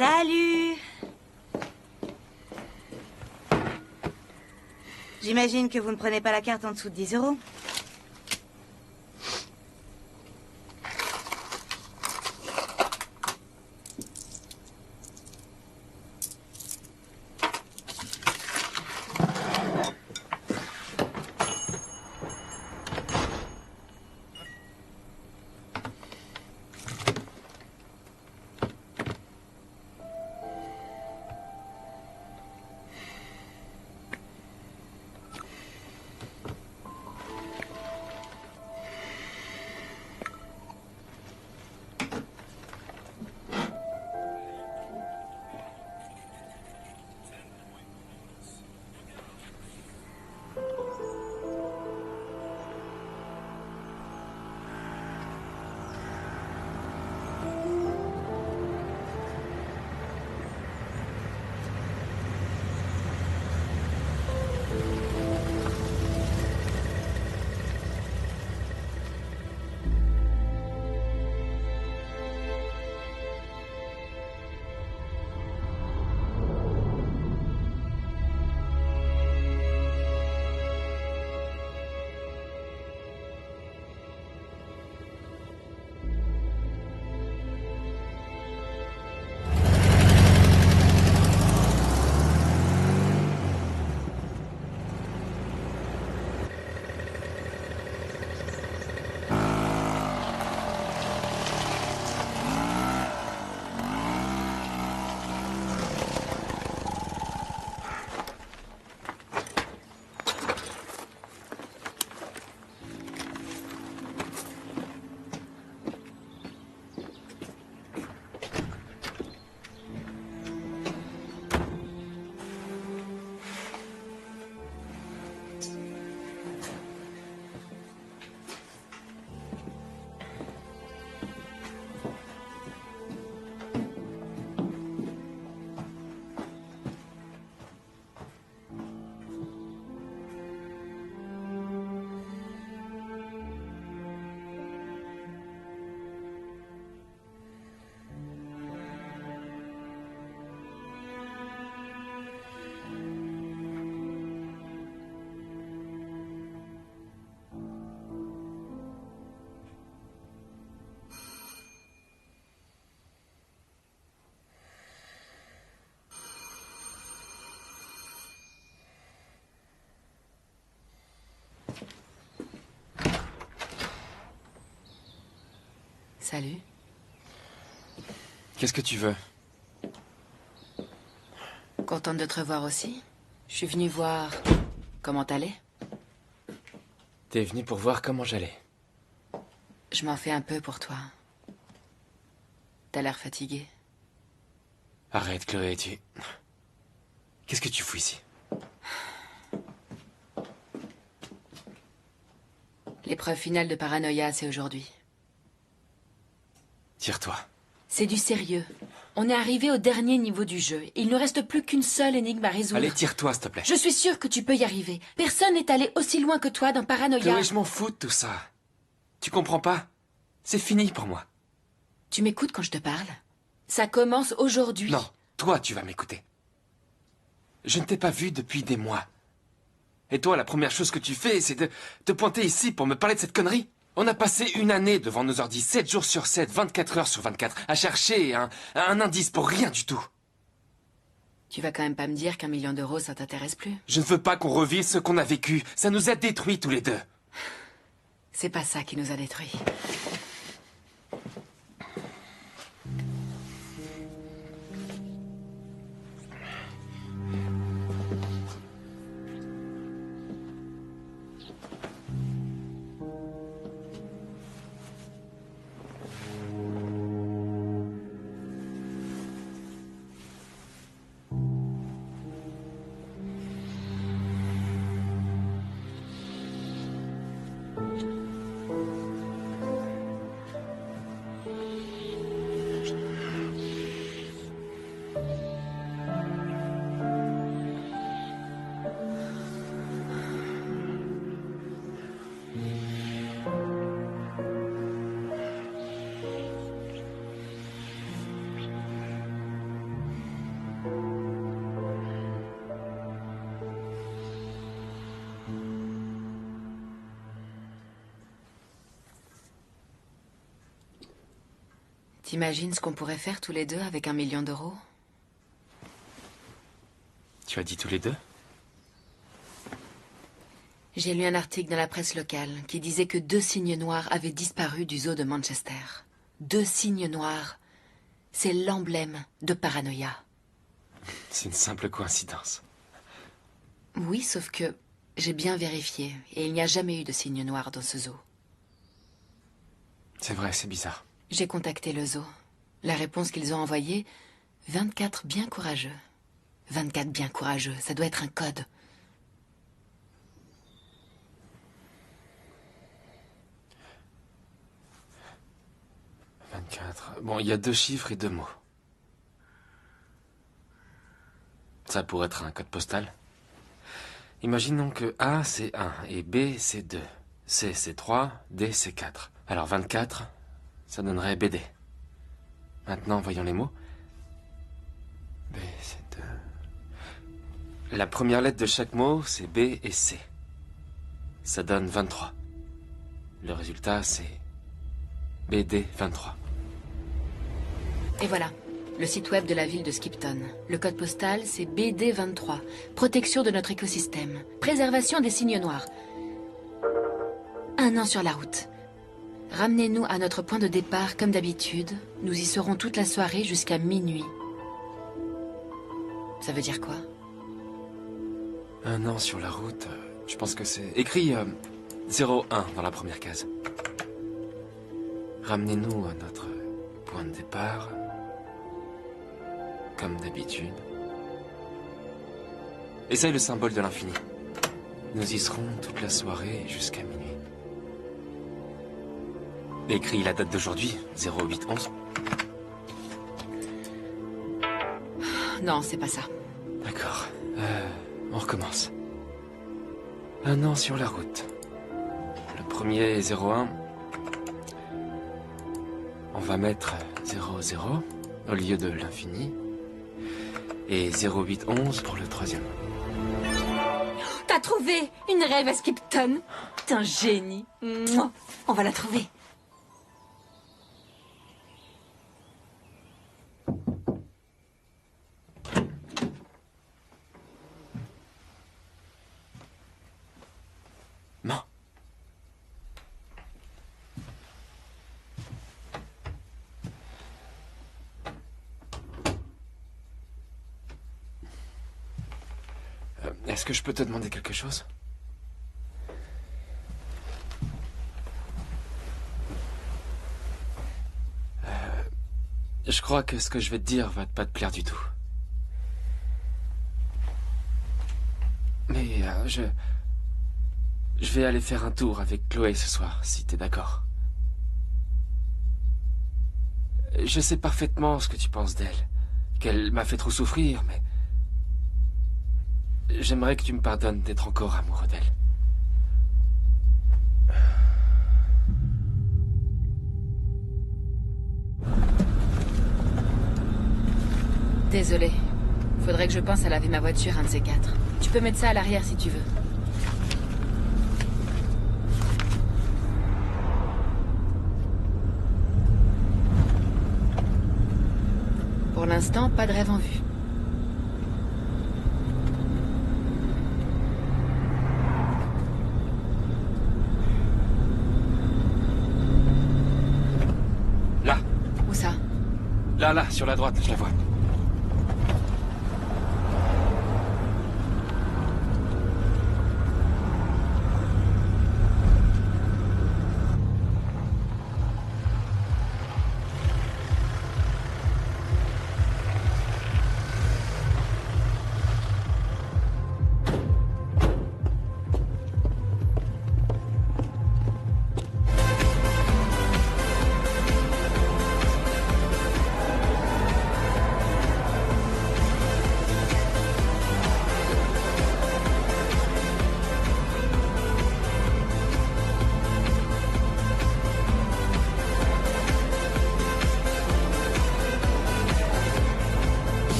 Salut! J'imagine que vous ne prenez pas la carte en dessous de 10 euros. Salut. Qu'est-ce que tu veux? Contente de te revoir aussi. Je suis venue voir comment t'allais. T'es venu pour voir comment j'allais. Je m'en fais un peu pour toi. T'as l'air fatiguée. Arrête, Chloé, Qu'est-ce que tu fous ici? L'épreuve finale de Paranoia, c'est aujourd'hui. Tire-toi. C'est du sérieux. On est arrivé au dernier niveau du jeu. Il ne reste plus qu'une seule énigme à résoudre. Allez, tire-toi, s'il te plaît. Je suis sûre que tu peux y arriver. Personne n'est allé aussi loin que toi dans Paranoia. Chloé, je m'en fous de tout ça. Tu comprends pas? C'est fini pour moi. Tu m'écoutes quand je te parle? Ça commence aujourd'hui. Non, toi, tu vas m'écouter. Je ne t'ai pas vu depuis des mois. Et toi, la première chose que tu fais, c'est de te pointer ici pour me parler de cette connerie. On a passé une année devant nos ordi, 7 jours sur 7, 24 heures sur 24, à chercher un indice pour rien du tout. Tu vas quand même pas me dire qu'1 million d'euros, ça t'intéresse plus? Je ne veux pas qu'on revive ce qu'on a vécu. Ça nous a détruits tous les deux. C'est pas ça qui nous a détruits. T'imagines ce qu'on pourrait faire tous les deux avec 1 million d'euros? Tu as dit tous les deux? J'ai lu un article dans la presse locale qui disait que 2 cygnes noirs avaient disparu du zoo de Manchester. 2 cygnes noirs. C'est l'emblème de paranoïa. C'est une simple coïncidence. Oui, sauf que j'ai bien vérifié et il n'y a jamais eu de cygnes noirs dans ce zoo. C'est vrai, c'est bizarre. J'ai contacté le zoo. La réponse qu'ils ont envoyée, 24 bien courageux. 24 bien courageux, ça doit être un code. Bon, il y a 2 chiffres et 2 mots. Ça pourrait être un code postal. Imaginons que A, c'est 1, et B, c'est 2. C, c'est 3, D, c'est 4. Alors 24, ça donnerait BD. Maintenant, voyons les mots. B, c'est 2. La première lettre de chaque mot, c'est B et C. Ça donne 23. Le résultat, c'est BD 23. Et voilà, le site web de la ville de Skipton. Le code postal, c'est BD23. Protection de notre écosystème. Préservation des cygnes noirs. 1 an sur la route. Ramenez-nous à notre point de départ comme d'habitude. Nous y serons toute la soirée jusqu'à minuit. Ça veut dire quoi? 1 an sur la route, je pense que c'est... Écrit 01 dans la première case. Ramenez-nous à notre point de départ, comme d'habitude. Essaye le symbole de l'infini. Nous y serons toute la soirée jusqu'à minuit. Écris la date d'aujourd'hui, 08-11. Non, c'est pas ça. D'accord. On recommence. 1 an sur la route. Le premier est 01. On va mettre 00 au lieu de l'infini. Et 08-11 pour le troisième. T'as trouvé une rêve à Skipton. T'es un génie. Mouah. On va la trouver. Non. Est-ce que je peux te demander quelque chose? Je crois que ce que je vais te dire va pas te plaire du tout. Mais je vais aller faire un tour avec Chloé ce soir, si t'es d'accord. Je sais parfaitement ce que tu penses d'elle, qu'elle m'a fait trop souffrir, mais... J'aimerais que tu me pardonnes d'être encore amoureux d'elle. Désolée. Faudrait que je pense à laver ma voiture, un de ces 4. Tu peux mettre ça à l'arrière si tu veux. Pour l'instant, pas de rêve en vue. Là. Où ça? Là, sur la droite, je la vois.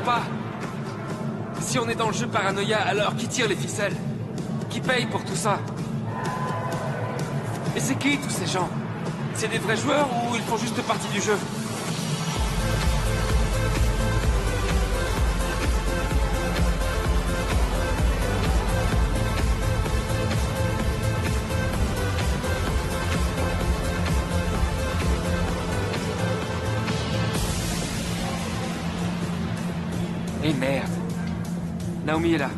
Pas. Si on est dans le jeu paranoïa, alors qui tire les ficelles? Qui paye pour tout ça? Et c'est qui tous ces gens? C'est des vrais joueurs ou ils font juste partie du jeu? Eh merde. Naomi est là.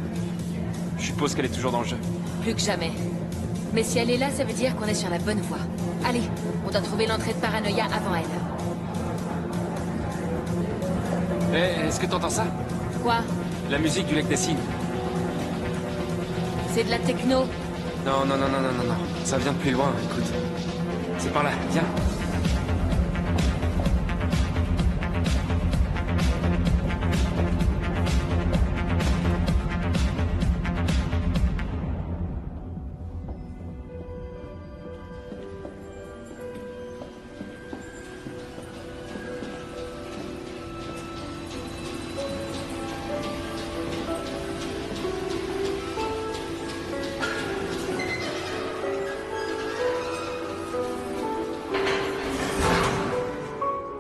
Je suppose qu'elle est toujours dans le jeu. Plus que jamais. Mais si elle est là, ça veut dire qu'on est sur la bonne voie. Allez, on doit trouver l'entrée de Paranoia avant elle. Eh, est-ce que t'entends ça? Quoi? La musique du lac des Cygnes. C'est de la techno. Non, non, non, non, non, non, non. Ça vient de plus loin, écoute. C'est par là, viens.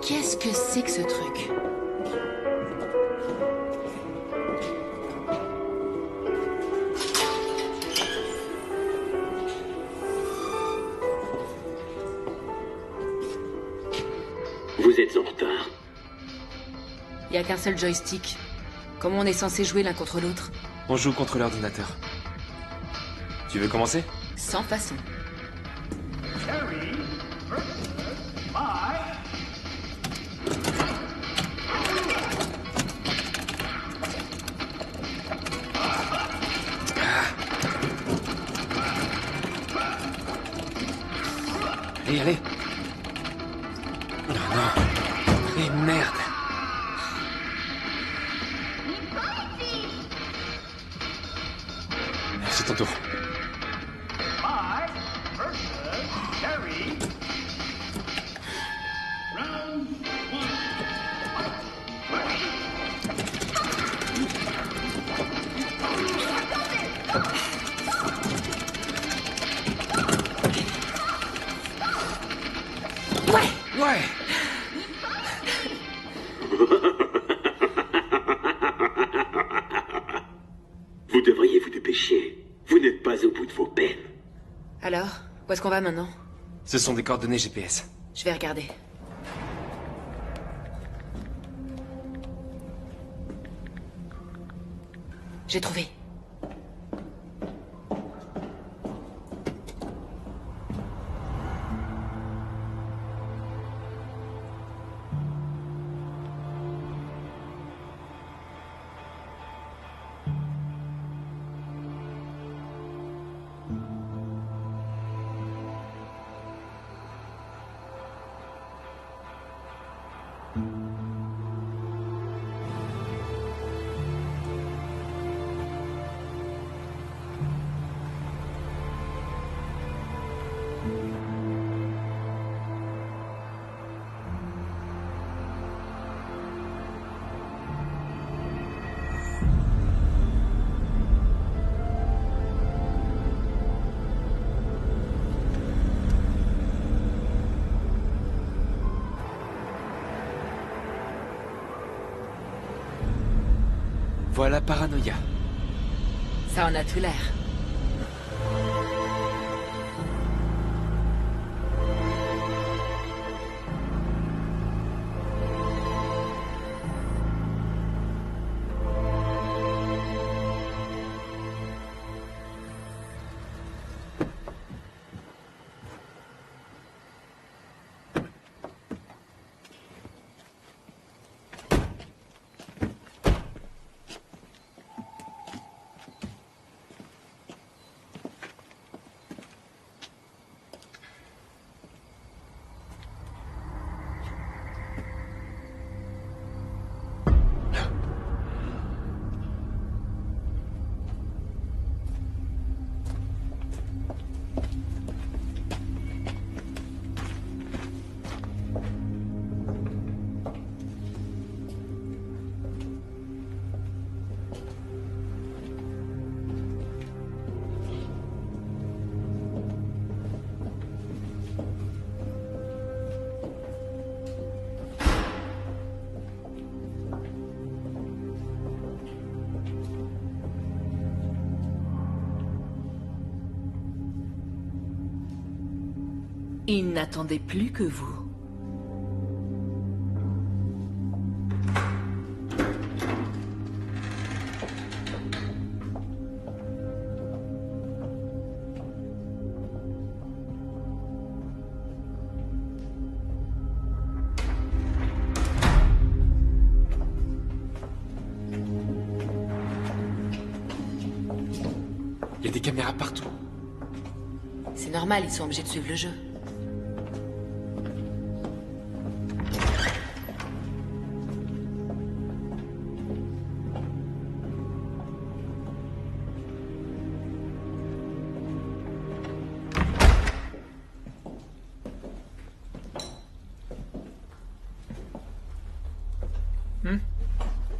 Qu'est-ce que c'est que ce truc? Vous êtes en retard. Y a qu'un seul joystick. Comment on est censé jouer l'un contre l'autre? On joue contre l'ordinateur. Tu veux commencer? Sans façon. Allez, allez. Non, non. Eh merde. C'est ton tour. Ouais. Vous devriez vous dépêcher. Vous n'êtes pas au bout de vos peines. Alors, où est-ce qu'on va maintenant? Ce sont des coordonnées GPS. Je vais regarder. J'ai trouvé. Voilà Paranoia. Ça en a tout l'air. Il n'attendait plus que vous. Il y a des caméras partout. C'est normal, ils sont obligés de suivre le jeu.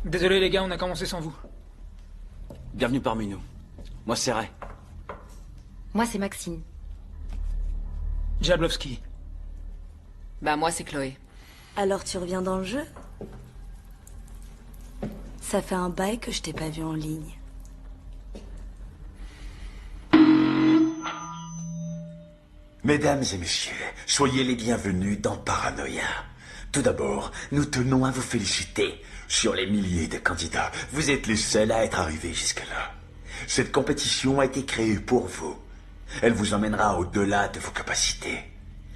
Désolé les gars, on a commencé sans vous. Bienvenue parmi nous. Moi, c'est Ray. Moi, c'est Maxine. Jablowski. Bah, moi, c'est Chloé. Alors tu reviens dans le jeu? Ça fait un bail que je t'ai pas vu en ligne. Mesdames et messieurs, soyez les bienvenus dans Paranoia. Tout d'abord, nous tenons à vous féliciter. Sur les milliers de candidats, vous êtes les seuls à être arrivés jusque-là. Cette compétition a été créée pour vous. Elle vous emmènera au-delà de vos capacités.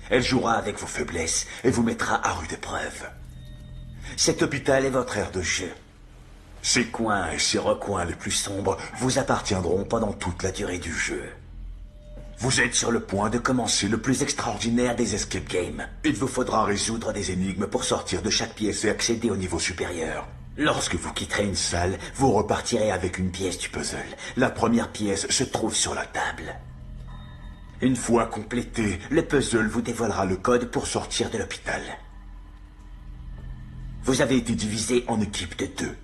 Elle jouera avec vos faiblesses et vous mettra à rude épreuve. Cet hôpital est votre aire de jeu. Ces coins et ces recoins les plus sombres vous appartiendront pendant toute la durée du jeu. Vous êtes sur le point de commencer le plus extraordinaire des escape games. Il vous faudra résoudre des énigmes pour sortir de chaque pièce et accéder au niveau supérieur. Lorsque vous quitterez une salle, vous repartirez avec une pièce du puzzle. La première pièce se trouve sur la table. Une fois complété, le puzzle vous dévoilera le code pour sortir de l'hôpital. Vous avez été divisé en équipes de 2.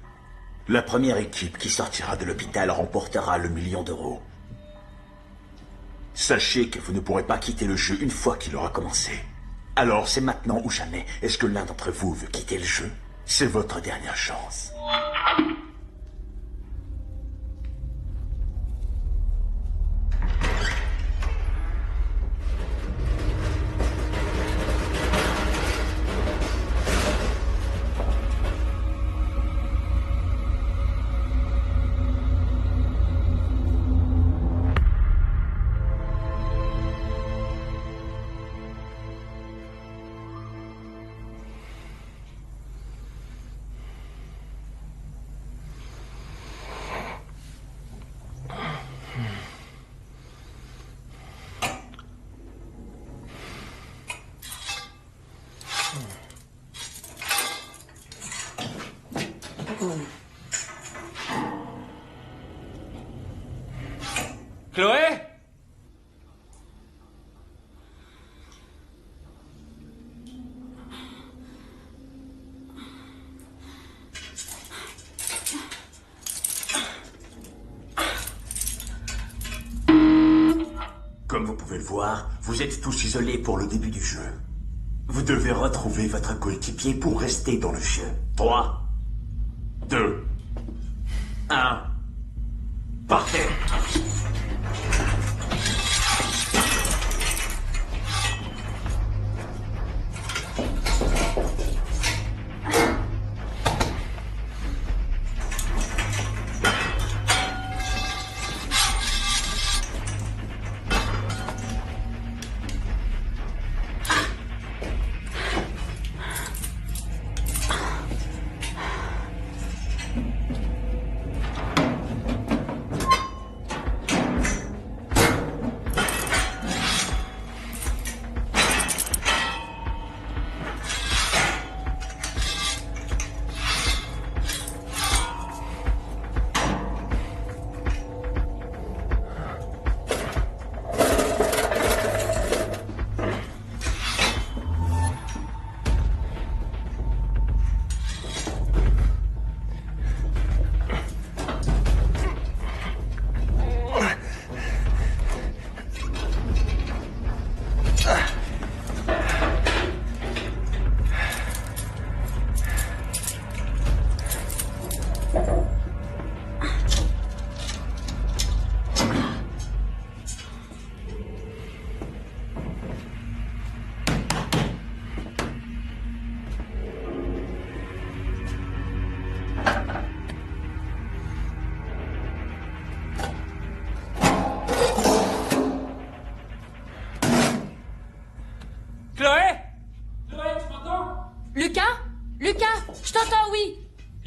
La première équipe qui sortira de l'hôpital remportera le 1 million d'euros. Sachez que vous ne pourrez pas quitter le jeu une fois qu'il aura commencé. Alors c'est maintenant ou jamais. Est-ce que l'un d'entre vous veut quitter le jeu? C'est votre dernière chance. Chloé? Comme vous pouvez le voir, vous êtes tous isolés pour le début du jeu. Vous devez retrouver votre coéquipier pour rester dans le jeu. 3, 2, 1, partez!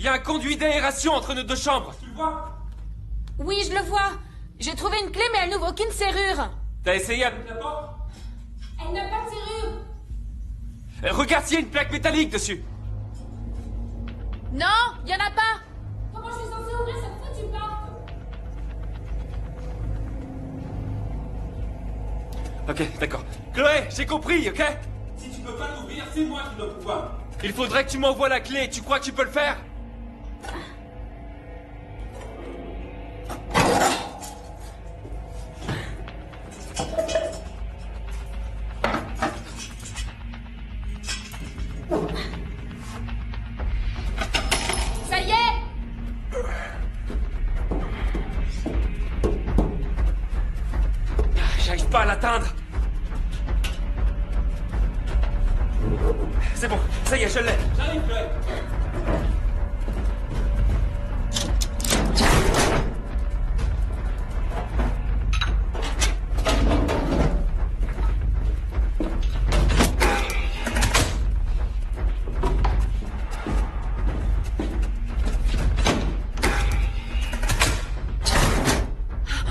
Il y a un conduit d'aération entre nos deux chambres. Tu le vois? Oui, je le vois. J'ai trouvé une clé, mais elle n'ouvre aucune serrure. T'as essayé avec la porte? Elle n'a pas de serrure. Regarde s'il y a une plaque métallique dessus. Non, il y en a pas. Comment je suis censée ouvrir cette foutue porte? Ok, d'accord. Chloé, j'ai compris, ok? Si tu peux pas l'ouvrir, c'est moi qui dois pouvoir. Il faudrait que tu m'envoies la clé. Tu crois que tu peux le faire? Ça y est. J'arrive pas à l'atteindre. C'est bon, ça y est, je l'ai. J'arrive, Chloé.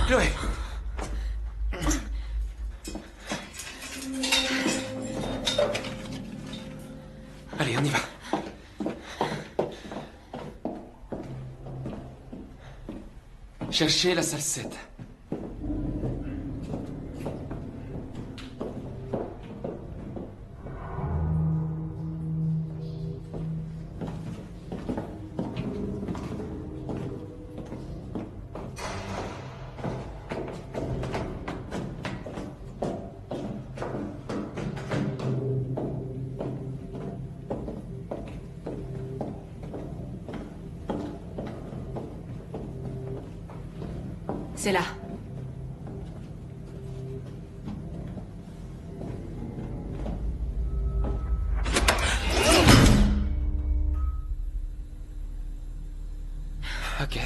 Chloé. Allez, on y va. Cherchez la salle 7. C'est là. Ok.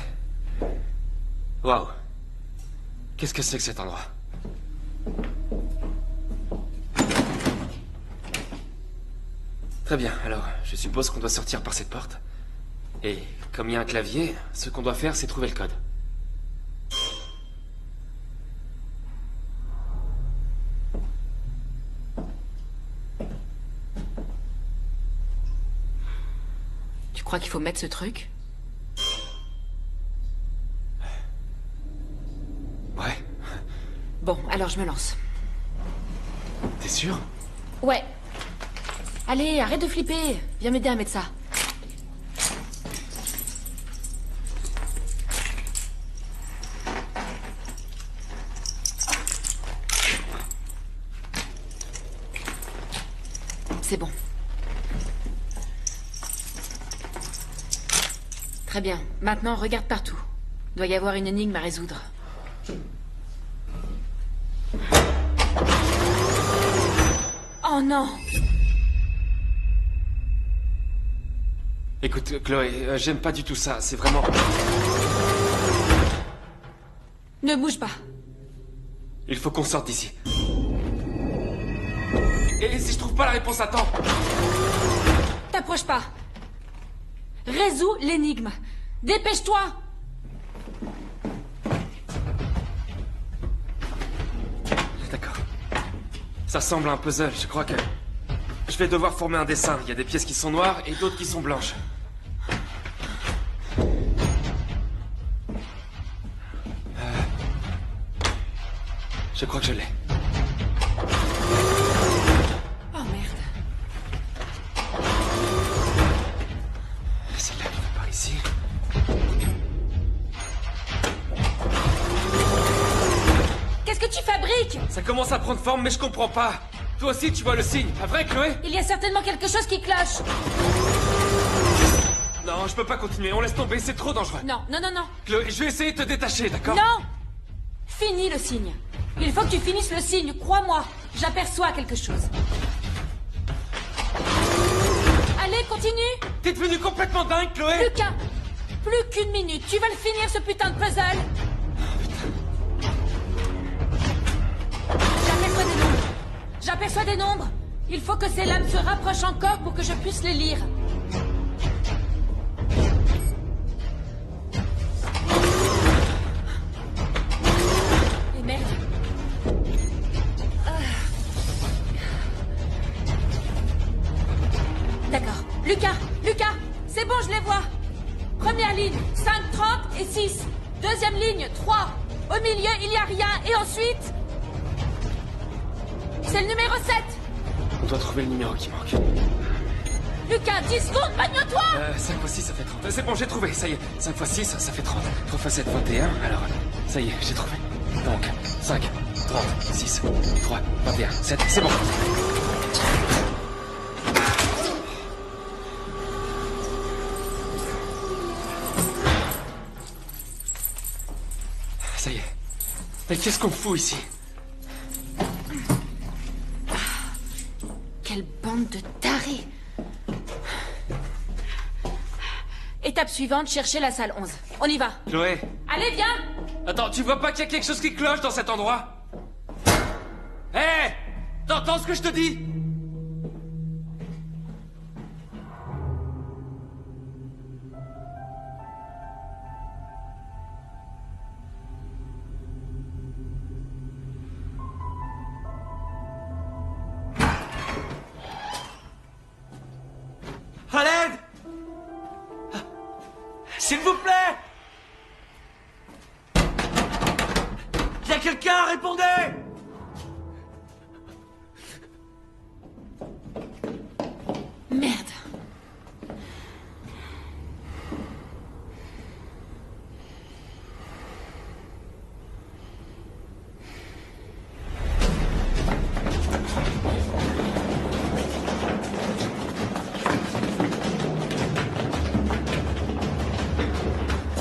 Waouh. Qu'est-ce que c'est que cet endroit? Très bien, alors, je suppose qu'on doit sortir par cette porte. Et comme il y a un clavier, ce qu'on doit faire, c'est trouver le code. Tu crois qu'il faut mettre ce truc? Ouais. Bon, alors je me lance. T'es sûr? Ouais. Allez, arrête de flipper. Viens m'aider à mettre ça. C'est bon. Très bien. Maintenant, regarde partout. Doit y avoir une énigme à résoudre. Oh non! Écoute, Chloé, j'aime pas du tout ça. C'est vraiment... Ne bouge pas. Il faut qu'on sorte d'ici. Et si je trouve pas la réponse à temps? T'approches pas. Résous l'énigme. Dépêche-toi. D'accord. Ça semble un puzzle. Je crois que... je vais devoir former un dessin. Il y a des pièces qui sont noires et d'autres qui sont blanches. Je crois que je l'ai. Oh merde. Celle-là qui va par ici. Qu'est-ce que tu fabriques? Ça commence à prendre forme, mais je comprends pas. Toi aussi, tu vois le signe, pas vrai, Chloé? Il y a certainement quelque chose qui cloche. Non, je peux pas continuer. On laisse tomber, c'est trop dangereux. Non, non, non, non. Chloé, je vais essayer de te détacher, d'accord? Non! Finis le signe. Il faut que tu finisses le signe, crois-moi. J'aperçois quelque chose. Allez, continue. T'es devenu complètement dingue, Chloé! Plus qu'une minute. Tu vas le finir, ce putain de puzzle. J'aperçois des nombres. J'aperçois des nombres. Il faut que ces lames se rapprochent encore pour que je puisse les lire. Lucas! Lucas! C'est bon, je les vois! Première ligne, 5, 30 et 6. Deuxième ligne, 3. Au milieu, il n'y a rien. Et ensuite... C'est le numéro 7. On doit trouver le numéro qui manque. Lucas, 10 secondes, bagne-toi! 5 x 6, ça fait 30. C'est bon, j'ai trouvé, ça y est. 5 x 6, ça fait 30. 3 x 7, 21. Alors, ça y est, j'ai trouvé. Donc, 5, 30, 6, 3, 21, 7, c'est bon. Ça y est. Mais qu'est-ce qu'on fout ici? Quelle bande de tarés! Étape suivante, chercher la salle 11. On y va. Chloé. Allez, viens! Attends, tu vois pas qu'il y a quelque chose qui cloche dans cet endroit? Hé! T'entends ce que je te dis? À l'aide! S'il vous plaît! Y a quelqu'un, répondez! Merde.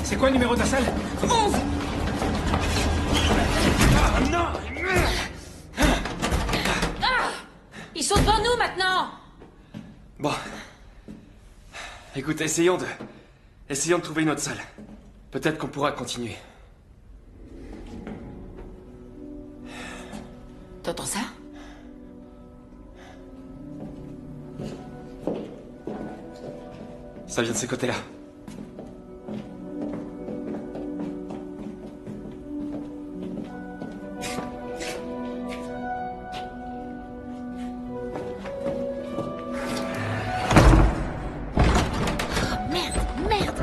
C'est quoi le numéro de la salle? 11! Ah non! Ils sont devant nous maintenant! Bon. Écoute, essayons de trouver une autre salle. Peut-être qu'on pourra continuer. T'entends ça? Ça vient de ces côtés-là. Merde!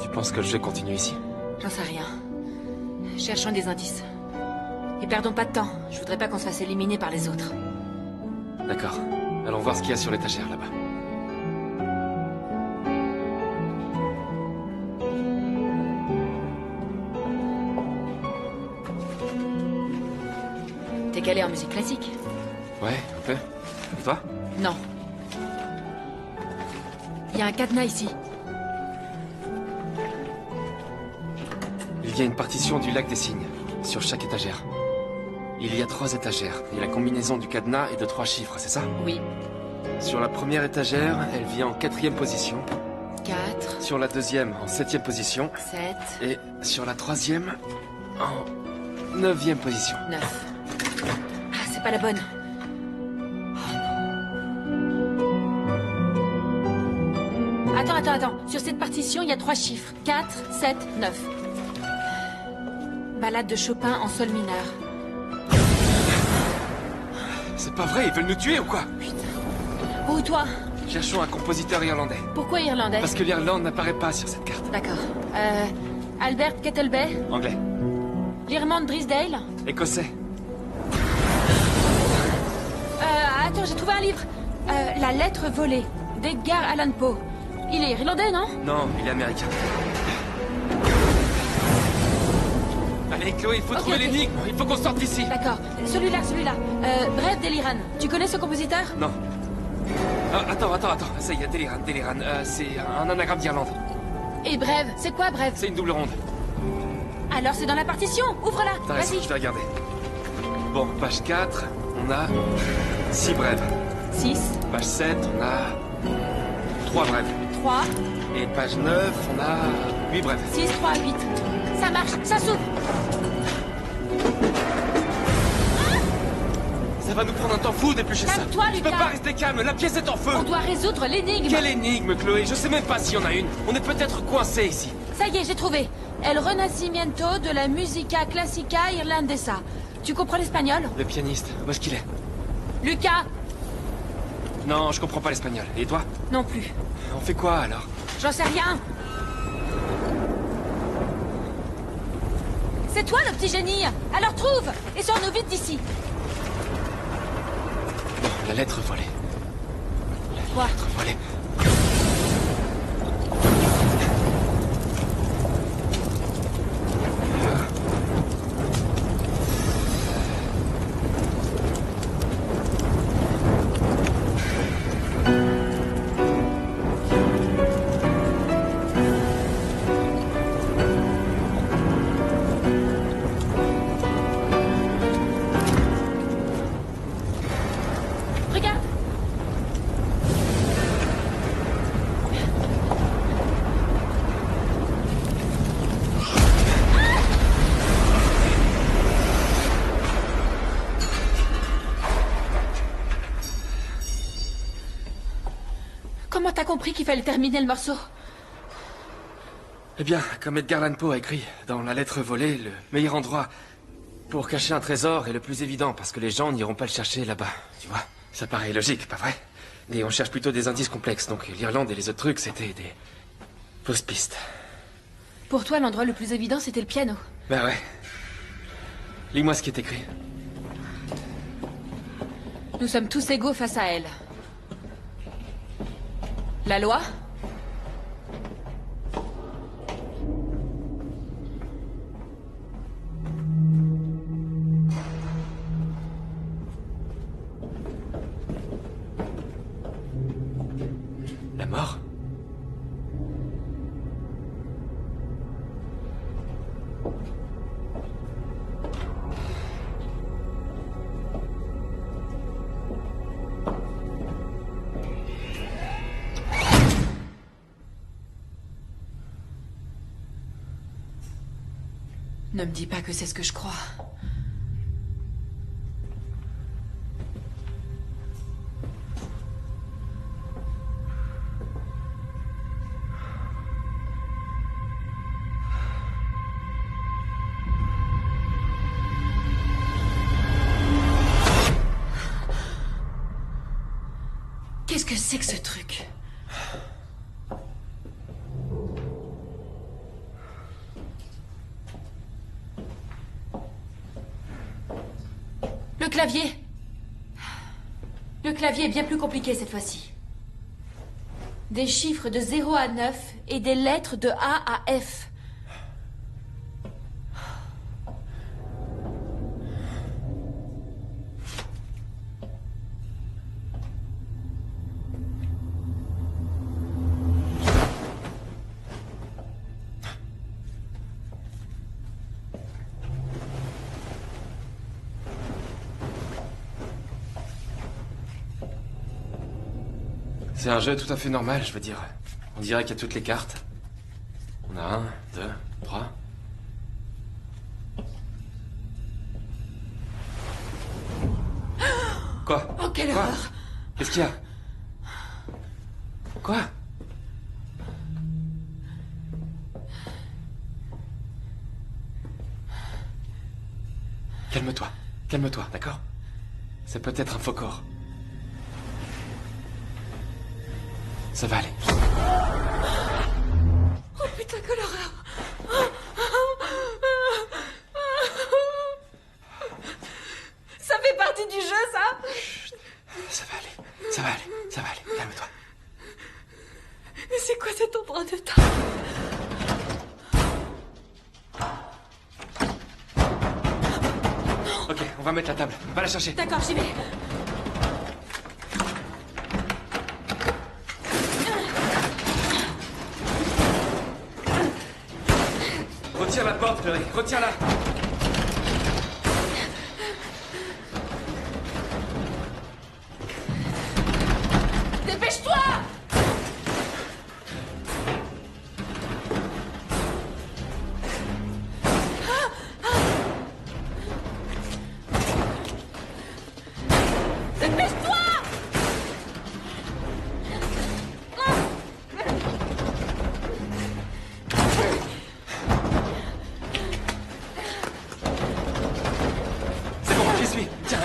Tu penses que le jeu continue ici? J'en sais rien. Cherchons des indices. Et perdons pas de temps. Je voudrais pas qu'on se fasse éliminer par les autres. D'accord. Allons voir ce qu'il y a sur l'étagère là-bas. T'es calé en musique classique? Ouais, un peu. Et toi? Non. Il y a un cadenas ici. Il y a une partition du lac des signes, sur chaque étagère. Il y a 3 étagères, et la combinaison du cadenas est de 3 chiffres, c'est ça? Oui. Sur la première étagère, elle vient en 4e position. 4. Sur la deuxième, en 7e position. 7. Et sur la 3e, en 9e position. 9. Ah, c'est pas la bonne. Attends. Sur cette partition, il y a 3 chiffres. 4, 7, 9. Ballade de Chopin en sol mineur. C'est pas vrai, ils veulent nous tuer ou quoi? Putain. Oh, toi? Cherchons un compositeur irlandais. Pourquoi irlandais? Parce que l'Irlande n'apparaît pas sur cette carte. D'accord. Albert Kettleby? Anglais. L'Irmand Drysdale? Écossais. Attends, j'ai trouvé un livre. La lettre volée, d'Edgar Allan Poe. Il est irlandais, non? Non, il est américain. Allez, Chloé, il faut trouver l'énigme. Il faut qu'on sorte d'ici. D'accord. Celui-là. Bref, Deliran. Tu connais ce compositeur? Non. Ah, attends. Ça y est, Deliran. C'est un anagramme d'Irlande. Et Brève, c'est quoi Brève? C'est une double ronde. Alors c'est dans la partition. Ouvre-la. T'as raison, Vas-y. je vais regarder. Bon, page 4, on a 6 brèves. 6. Page 7, on a 3 brèves. 3. Et page 9, on a 8 brèves. 6, 3, 8. Ça marche, ça s'ouvre. Ça va nous prendre un temps fou d'éplucher ça. Calme-toi, Je peux Lucas. pas rester calme, la pièce est en feu. On doit résoudre l'énigme. Quelle énigme, Chloé? Je sais même pas s'il y en a une. On est peut-être coincés ici. Ça y est, j'ai trouvé. El Renacimiento de la Musica Classica Irlandesa. Tu comprends l'espagnol? Le pianiste, où est-ce qu'il est? Lucas? Non, je comprends pas l'espagnol. Et toi? Non plus. On fait quoi alors? J'en sais rien. C'est toi le petit génie. Alors trouve et sors-nous vite d'ici. Bon, la lettre volée. Quoi? Lettre volée. Regarde. Comment t'as compris qu'il fallait terminer le morceau? Eh bien, comme Edgar Allan Poe a écrit dans La lettre volée, le meilleur endroit pour cacher un trésor est le plus évident, parce que les gens n'iront pas le chercher là-bas, tu vois. Ça paraît logique, pas vrai? Et on cherche plutôt des indices complexes, donc l'Irlande et les autres trucs, c'était des fausses pistes. Pour toi, l'endroit le plus évident, c'était le piano. Ben ouais. Lis-moi ce qui est écrit. Nous sommes tous égaux face à elle. La loi? La mort? Ne me dis pas que c'est ce que je crois. Qu'est-ce que c'est que ce truc? Le clavier. Le clavier est bien plus compliqué cette fois-ci. Des chiffres de 0 à 9 et des lettres de A à F. C'est un jeu tout à fait normal, je veux dire. On dirait qu'il y a toutes les cartes. On a 1, 2, 3. Quoi? Oh, quelle Quoi? horreur! Qu'est-ce qu'il y a? Quoi? Calme-toi. Calme-toi, d'accord? C'est peut-être un faux corps. Ça va aller. Oh putain, quelle horreur! Ça fait partie du jeu, ça? Chut. Ça va aller. Ça va aller. Ça va aller. Calme-toi. Mais c'est quoi cet endroit de temps? Ok, on va mettre la table. Va la chercher. D'accord, j'y vais. Retire la porte, Chloé. Retiens-la. Dépêche-toi!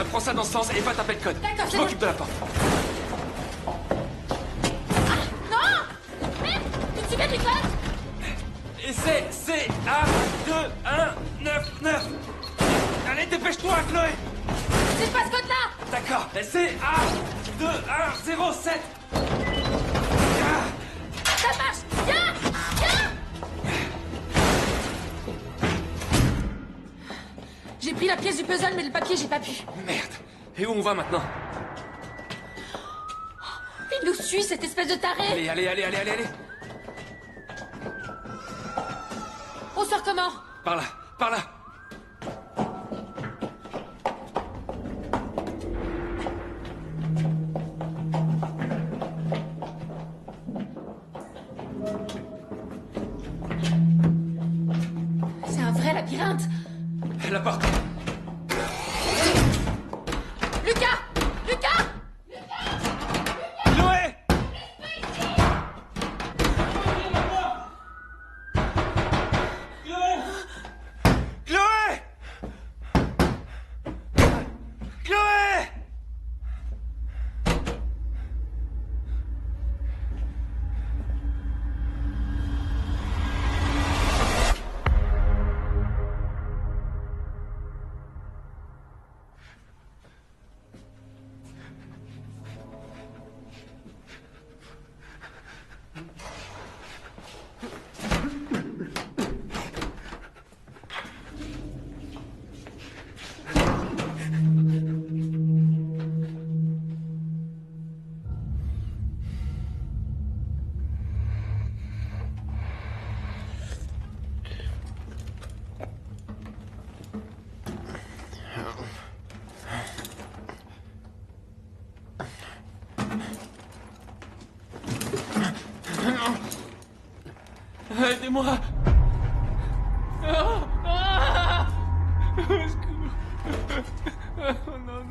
Prends ça dans ce sens et va taper le code. D'accord, Je c'est m'occupe de la porte. Non! Merde! Tu te souviens du code? Et c'est A2199. Allez, dépêche-toi, Chloé. C'est pas ce code-là! D'accord, c'est A2107. Ça marche! Viens! Viens! J'ai pris la pièce du puzzle, mais le papier, j'ai pas pu. Merde. Et où on va maintenant? Il nous suit, cette espèce de taré! Allez. On sort comment? Par là. C'est un vrai labyrinthe! La porte. Lucas! Chloé! Chloé! Aidez-moi! Au secours! Non.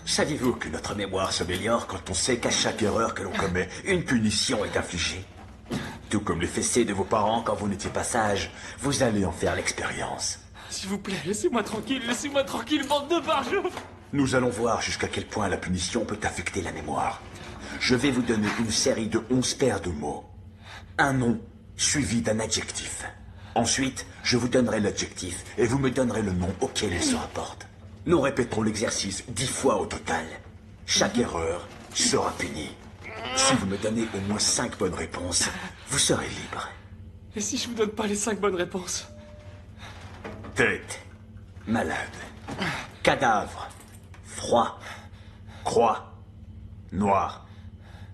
Saviez-vous que notre mémoire s'améliore quand on sait qu'à chaque erreur que l'on commet, une punition est infligée? Tout comme les fessées de vos parents quand vous n'étiez pas sage, vous allez en faire l'expérience. S'il vous plaît, laissez-moi tranquille, bande de barjots! Nous allons voir jusqu'à quel point la punition peut affecter la mémoire. Je vais vous donner une série de 11 paires de mots. Un nom suivi d'un adjectif. Ensuite, je vous donnerai l'adjectif et vous me donnerez le nom auquel il se rapporte. Nous répéterons l'exercice 10 fois au total. Chaque erreur sera punie. Si vous me donnez au moins 5 bonnes réponses, vous serez libre. Et si je vous donne pas les 5 bonnes réponses? Tête, malade, cadavre, froid, croix, noir,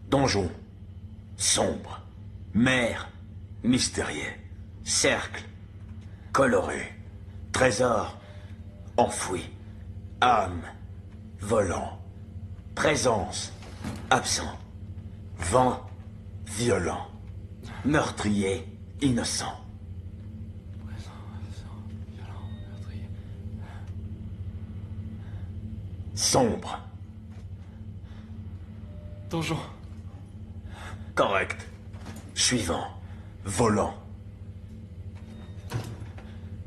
donjon, sombre, mer, mystérieux, cercle, coloré, trésor, enfoui, âme, volant, présence, absent, vent, violent, meurtrier, innocent. Sombre. Donjon. Correct. Suivant. Volant.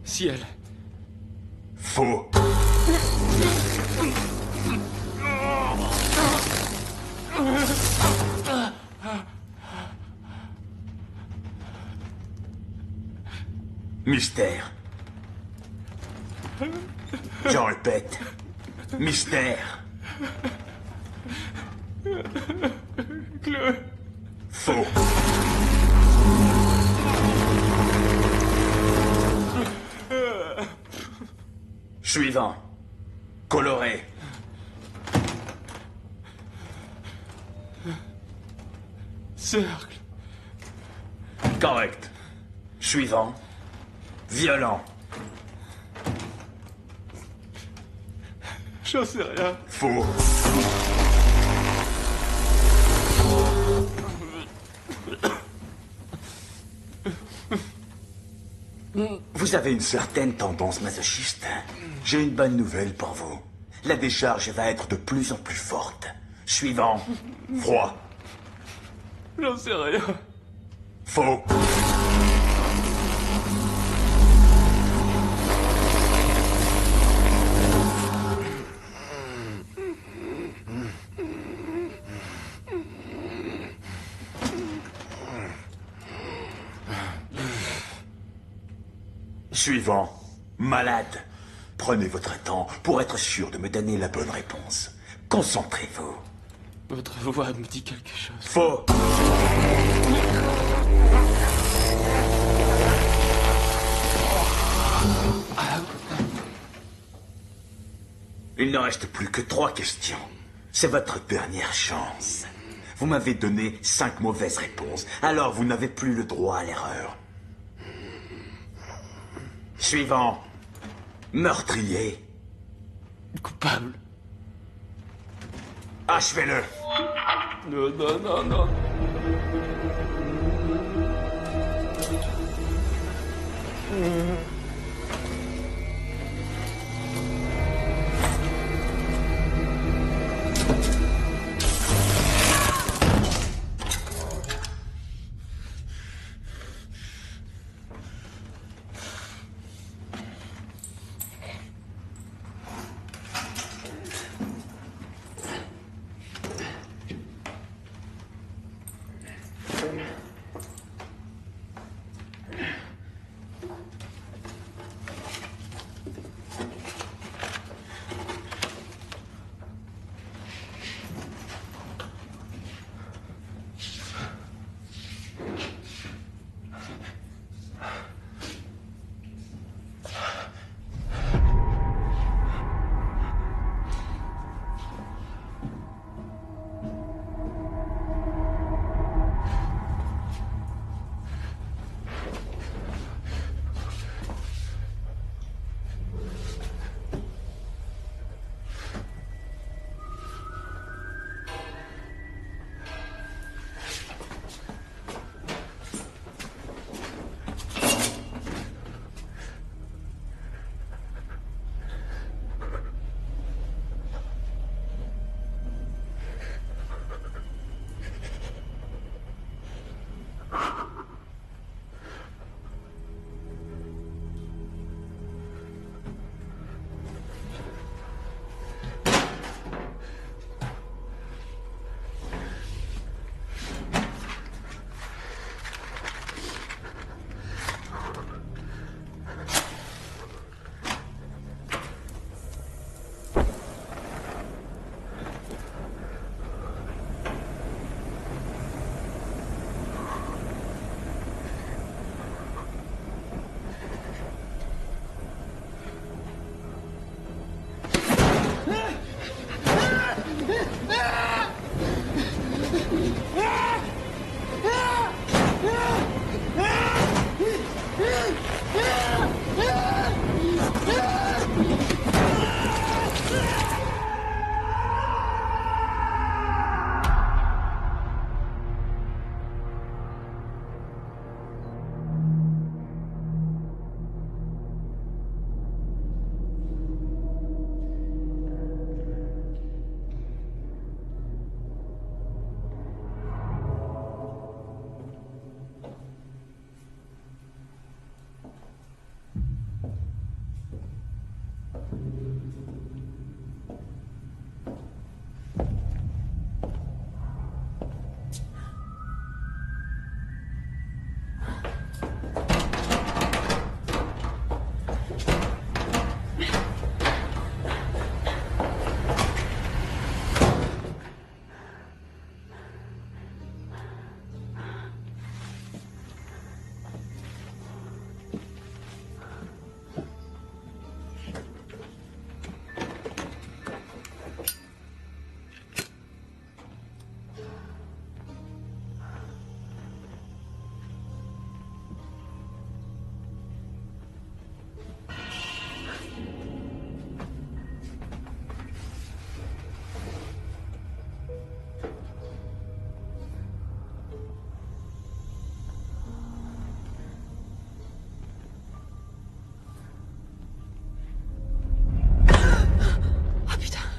Ciel. Faux. Mystère. J'en répète. Mystère. Chloé. Faux. Suivant. Coloré. Cercle. Correct. Suivant. Violent. J'en sais rien. Faux. Vous avez une certaine tendance masochiste. J'ai une bonne nouvelle pour vous. La décharge va être de plus en plus forte. Suivant. Froid. J'en sais rien. Faux. Suivant. Malade. Prenez votre temps pour être sûr de me donner la bonne réponse. Concentrez-vous. Votre voix me dit quelque chose. Faux. Il ne reste plus que 3 questions. C'est votre dernière chance. Vous m'avez donné 5 mauvaises réponses, alors vous n'avez plus le droit à l'erreur. Suivant. Meurtrier. Coupable. Achevez-le. Non, non, non, non.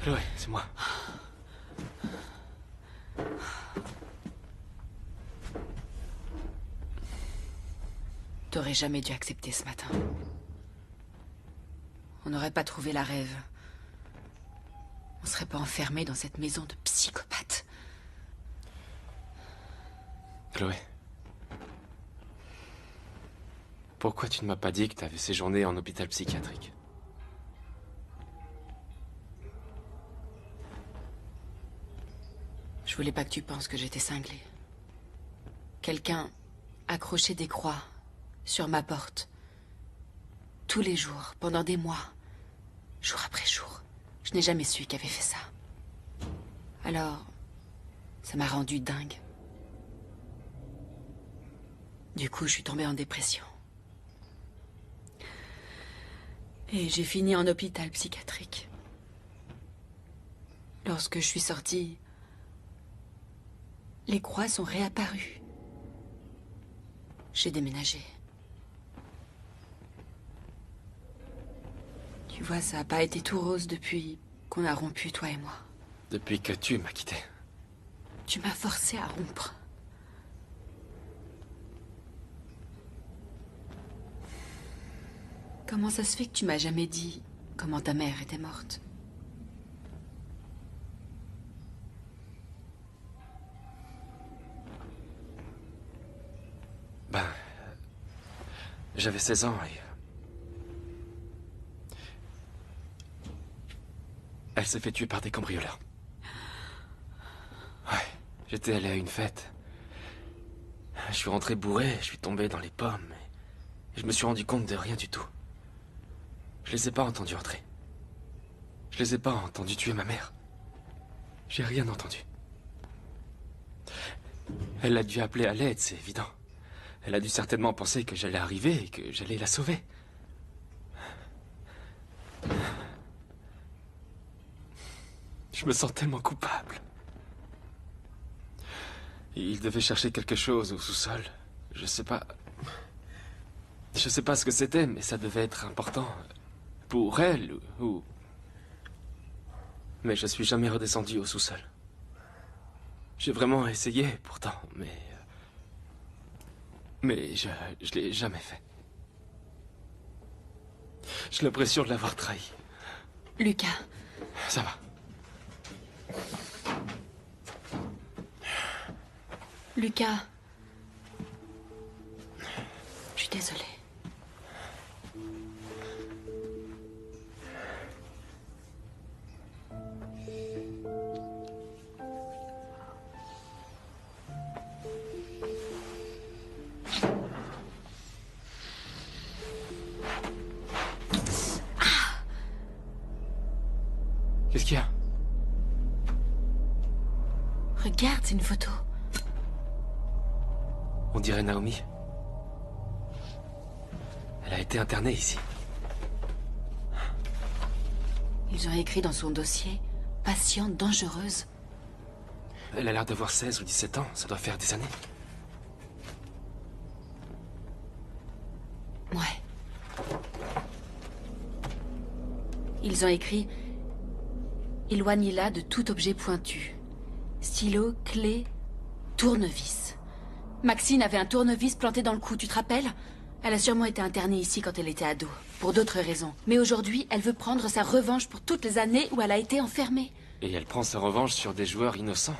Chloé, c'est moi. T'aurais jamais dû accepter ce matin. On n'aurait pas trouvé la rêve. On serait pas enfermé dans cette maison de psychopathe. Chloé. Pourquoi tu ne m'as pas dit que tu avais séjourné en hôpital psychiatrique? Je voulais pas que tu penses que j'étais cinglée. Quelqu'un accrochait des croix sur ma porte. Tous les jours, pendant des mois. Jour après jour. Je n'ai jamais su qui avait fait ça. Alors, ça m'a rendue dingue. Du coup, je suis tombée en dépression. Et j'ai fini en hôpital psychiatrique. Lorsque je suis sortie, les croix sont réapparues. J'ai déménagé. Tu vois, ça n'a pas été tout rose depuis qu'on a rompu, toi et moi. Depuis que tu m'as quitté. Tu m'as forcé à rompre. Comment ça se fait que tu m'as jamais dit comment ta mère était morte? Ben... J'avais 16 ans et... Elle s'est fait tuer par des cambrioleurs. Ouais, j'étais allé à une fête. Je suis rentré bourré, je suis tombé dans les pommes. Et je me suis rendu compte de rien du tout. Je les ai pas entendus entrer. Je les ai pas entendus tuer ma mère. J'ai rien entendu. Elle a dû appeler à l'aide, c'est évident. Elle a dû certainement penser que j'allais arriver et que j'allais la sauver. Je me sens tellement coupable. Il devait chercher quelque chose au sous-sol. Je sais pas... Je sais pas ce que c'était, mais ça devait être important. Pour elle, ou... Mais je suis jamais redescendu au sous-sol. J'ai vraiment essayé, pourtant, mais... Mais je l'ai jamais fait. J'ai l'impression de l'avoir trahi. Lucas. Ça va. Lucas. Je suis désolée. Qu'est-ce qu'il y a? Regarde, c'est une photo. On dirait Naomi. Elle a été internée ici. Ils ont écrit dans son dossier « Patiente dangereuse ». Elle a l'air d'avoir 16 ou 17 ans. Ça doit faire des années. Ouais. Ils ont écrit « Éloignez-la de tout objet pointu. Stylo, clé, tournevis. » Maxine avait un tournevis planté dans le cou, tu te rappelles? Elle a sûrement été internée ici quand elle était ado, pour d'autres raisons. Mais aujourd'hui, elle veut prendre sa revanche pour toutes les années où elle a été enfermée. Et elle prend sa revanche sur des joueurs innocents?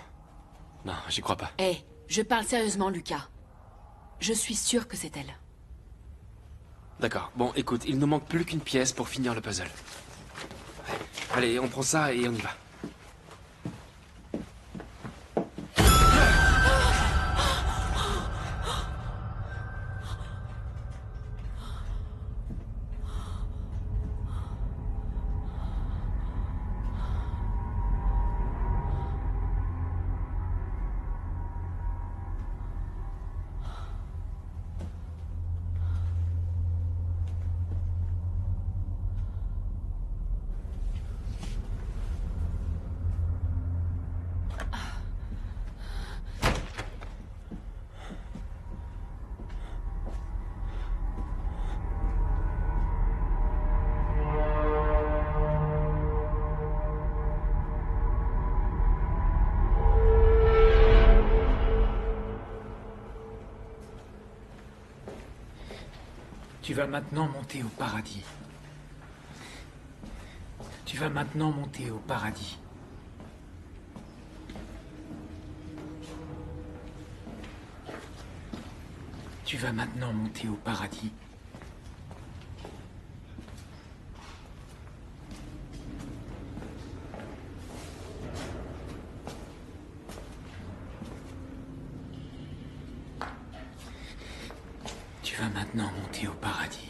Non, j'y crois pas. Hé, je parle sérieusement, Lucas. Je suis sûre que c'est elle. D'accord. Bon, écoute, il ne manque plus qu'une pièce pour finir le puzzle. Allez, on prend ça et on y va. Tu vas maintenant monter au paradis. Tu vas maintenant monter au paradis. Tu vas maintenant monter au paradis. maintenant monter au paradis.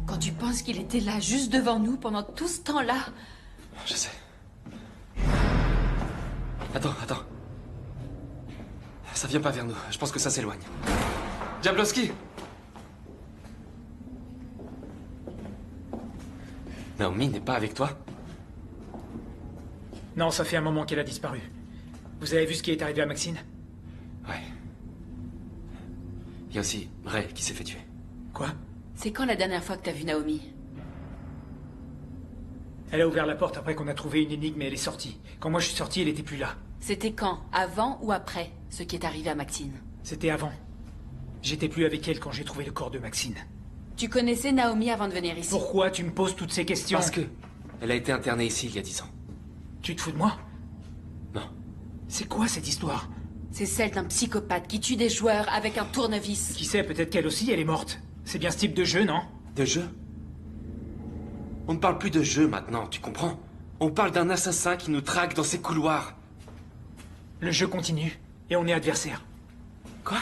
Quand tu penses qu'il était là, juste devant nous, pendant tout ce temps-là... Je sais. Attends. Ça vient pas vers nous. Je pense que ça s'éloigne. Jablowski! Naomi n'est pas avec toi? Non, ça fait un moment qu'elle a disparu. Vous avez vu ce qui est arrivé à Maxine? Ouais. Il y a aussi Ray qui s'est fait tuer. Quoi? C'est quand la dernière fois que t'as vu Naomi? Elle a ouvert la porte après qu'on a trouvé une énigme et elle est sortie. Quand moi je suis sorti, elle était plus là. C'était quand? Avant ou après ce qui est arrivé à Maxine? C'était avant. J'étais plus avec elle quand j'ai trouvé le corps de Maxine. Tu connaissais Naomi avant de venir ici? Pourquoi tu me poses toutes ces questions? Parce que elle a été internée ici il y a 10 ans. Tu te fous de moi? Non. C'est quoi cette histoire? C'est celle d'un psychopathe qui tue des joueurs avec un tournevis. Qui sait, peut-être qu'elle aussi, elle est morte. C'est bien ce type de jeu, non? De jeu? On ne parle plus de jeu maintenant, tu comprends? On parle d'un assassin qui nous traque dans ses couloirs. Le jeu continue, et on est adversaires. Quoi?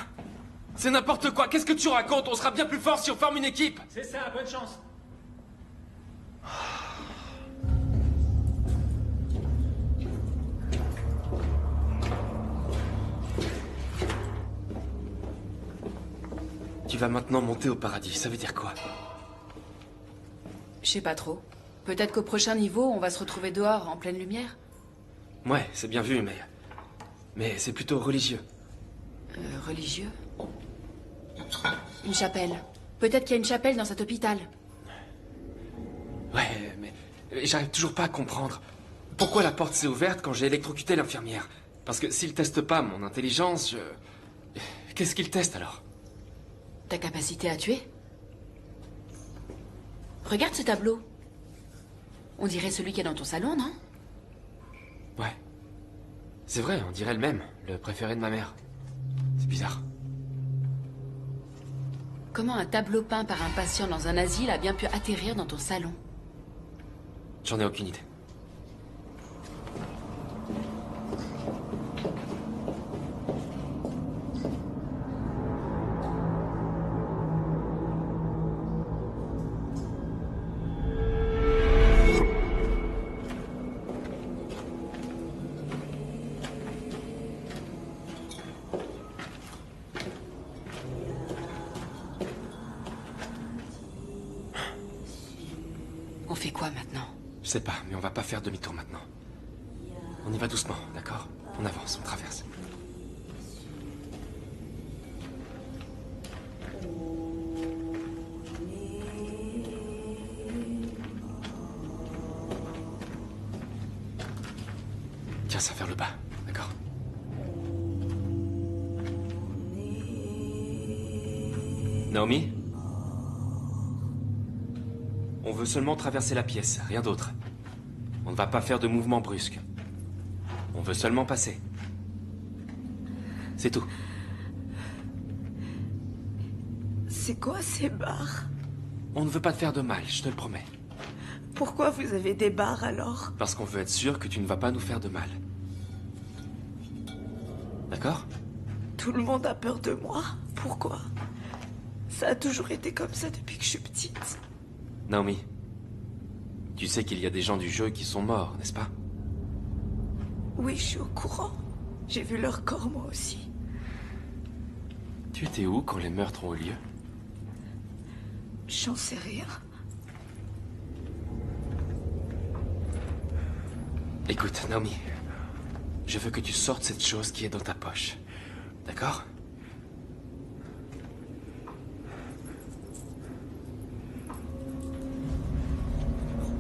C'est n'importe quoi, qu'est-ce que tu racontes? On sera bien plus fort si on forme une équipe! C'est ça, bonne chance. Tu vas maintenant monter au paradis, ça veut dire quoi? Je sais pas trop. Peut-être qu'au prochain niveau, on va se retrouver dehors, en pleine lumière. Ouais, c'est bien vu, mais c'est plutôt religieux. Religieux? Une chapelle. Peut-être qu'il y a une chapelle dans cet hôpital. Ouais, mais j'arrive toujours pas à comprendre. Pourquoi la porte s'est ouverte quand j'ai électrocuté l'infirmière? Parce que s'il teste pas mon intelligence, qu'est-ce qu'il teste alors? Ta capacité à tuer? Regarde ce tableau. On dirait celui qui est dans ton salon, non? Ouais. C'est vrai, on dirait le même, le préféré de ma mère. C'est bizarre. Comment un tableau peint par un patient dans un asile a bien pu atterrir dans ton salon? J'en ai aucune idée. On fait quoi maintenant? Je sais pas, mais on va pas faire demi-tour maintenant. On y va doucement, d'accord? On avance, on traverse. Tiens ça vers le bas, d'accord? Naomi? On veut seulement traverser la pièce, rien d'autre. On ne va pas faire de mouvements brusques. On veut seulement passer. C'est tout. C'est quoi ces barres? On ne veut pas te faire de mal, je te le promets. Pourquoi vous avez des barres alors? Parce qu'on veut être sûr que tu ne vas pas nous faire de mal. D'accord? Tout le monde a peur de moi. Pourquoi? Ça a toujours été comme ça depuis que je suis petite. Naomi, tu sais qu'il y a des gens du jeu qui sont morts, n'est-ce pas? Oui, je suis au courant. J'ai vu leur corps moi aussi. Tu étais où quand les meurtres ont eu lieu? J'en sais rien. Écoute, Naomi, je veux que tu sortes cette chose qui est dans ta poche. D'accord?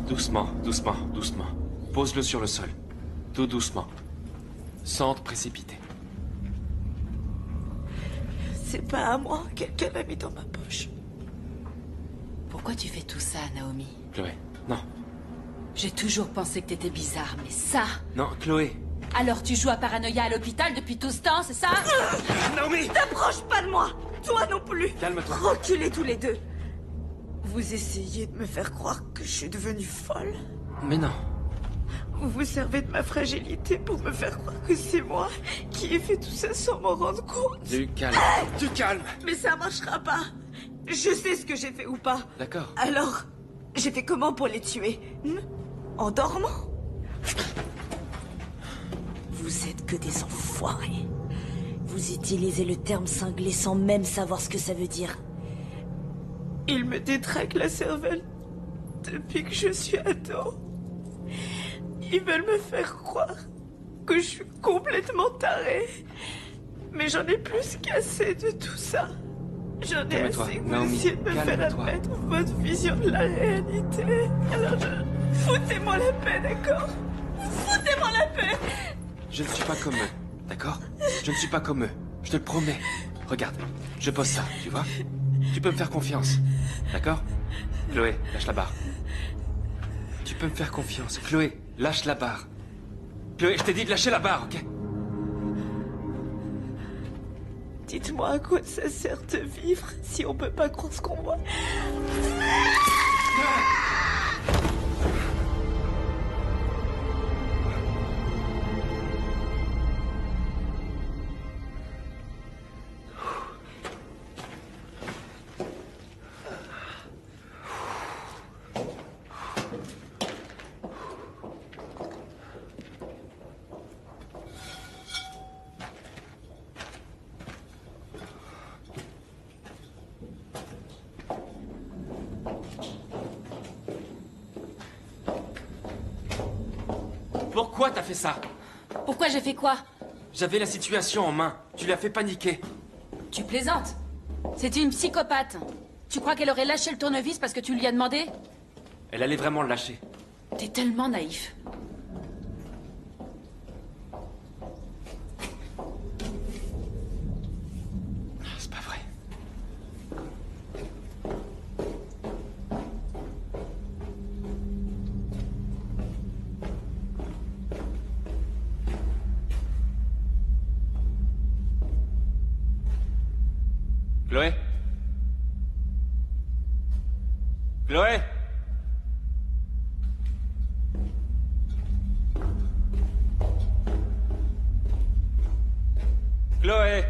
Doucement, doucement, doucement. Pose-le sur le sol. Tout doucement. Sans te précipiter. C'est pas à moi. Quelqu'un l'a mis dans ma poche. Pourquoi tu fais tout ça, Naomi? Chloé, non. J'ai toujours pensé que t'étais bizarre, mais ça... Non, Chloé. Alors tu joues à Paranoïa à l'hôpital depuis tout ce temps, c'est ça? Naomi! T'approches pas de moi! Toi non plus! Calme-toi. Reculez tous les deux! Vous essayez de me faire croire que je suis devenue folle? Mais non. Vous vous servez de ma fragilité pour me faire croire que c'est moi qui ai fait tout ça sans m'en rendre compte. Du calme. Du calme. Mais ça marchera pas. Je sais ce que j'ai fait ou pas. D'accord. Alors, j'ai fait comment pour les tuer? En dormant? Vous êtes que des enfoirés. Vous utilisez le terme cinglé sans même savoir ce que ça veut dire. Ils me détraquent la cervelle depuis que je suis ado. Ils veulent me faire croire que je suis complètement tarée. Mais j'en ai plus qu'assez de tout ça. J'en ai Calme-toi, assez que vous Naomi, essayez de me faire calme-toi. admettre votre vision de la réalité. Alors foutez-moi la paix, d'accord? Foutez-moi la paix! Je ne suis pas comme eux, d'accord? Je ne suis pas comme eux, je te le promets. Regarde, je pose ça, tu vois? Tu peux me faire confiance, d'accord? Chloé, lâche la barre. Tu peux me faire confiance. Chloé, lâche la barre. Chloé, je t'ai dit de lâcher la barre, ok? Dites-moi à quoi ça sert de vivre si on peut pas croire ce qu'on voit. Pourquoi t'as fait ça? Pourquoi j'ai fait quoi? J'avais la situation en main. Tu l'as fait paniquer. Tu plaisantes. C'était une psychopathe. Tu crois qu'elle aurait lâché le tournevis parce que tu lui as demandé? Elle allait vraiment le lâcher. T'es tellement naïf. C'est pas vrai. Chloé? Chloé? Chloé?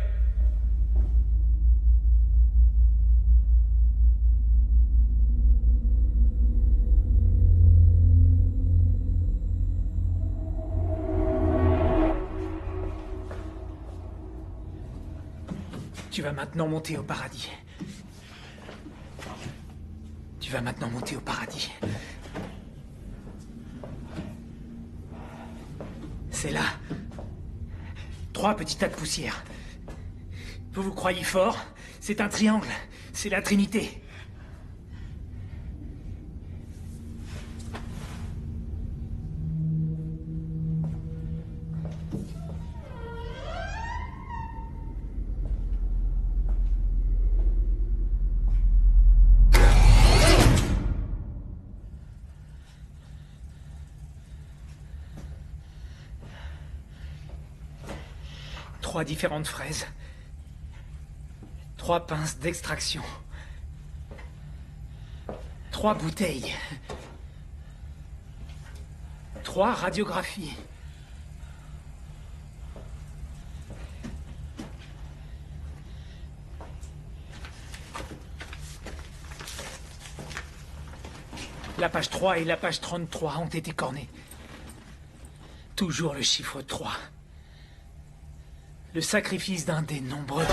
Tu vas maintenant monter au paradis. Tu vas maintenant monter au paradis. C'est là. 3 petits tas de poussière. Vous vous croyez fort? C'est un triangle. C'est la Trinité. Trois différentes fraises. 3 pinces d'extraction. 3 bouteilles. 3 radiographies. La page 3 et la page 33 ont été cornées. Toujours le chiffre 3. Le sacrifice d'un des nombreux...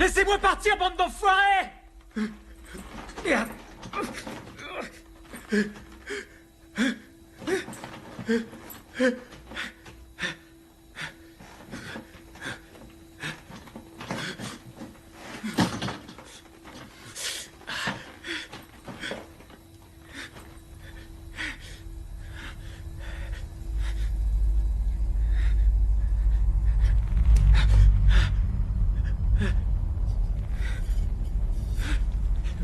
Laissez-moi partir, bande d'enfoirés! Merde.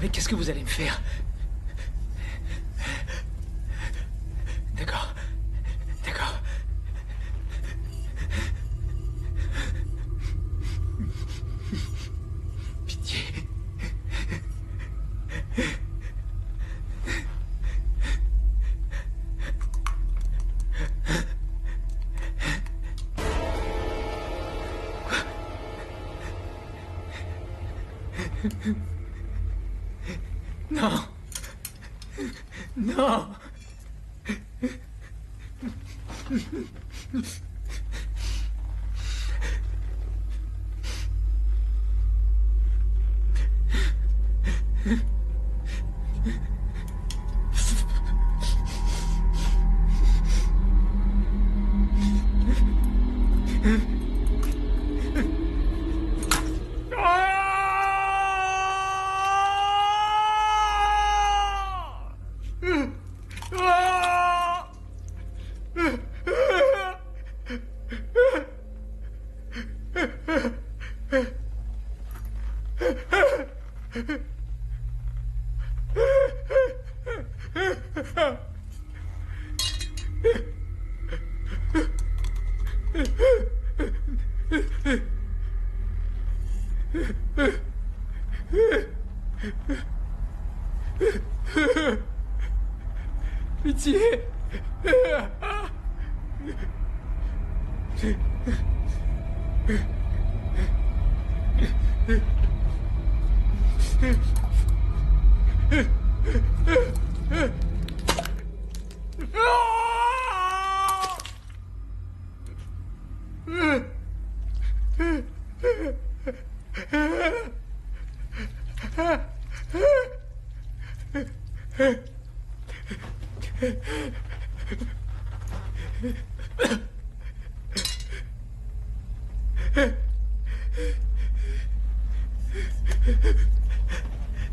Mais qu'est-ce que vous allez me faire? D'accord. D'accord. Pitié. Non. Non. Pitié.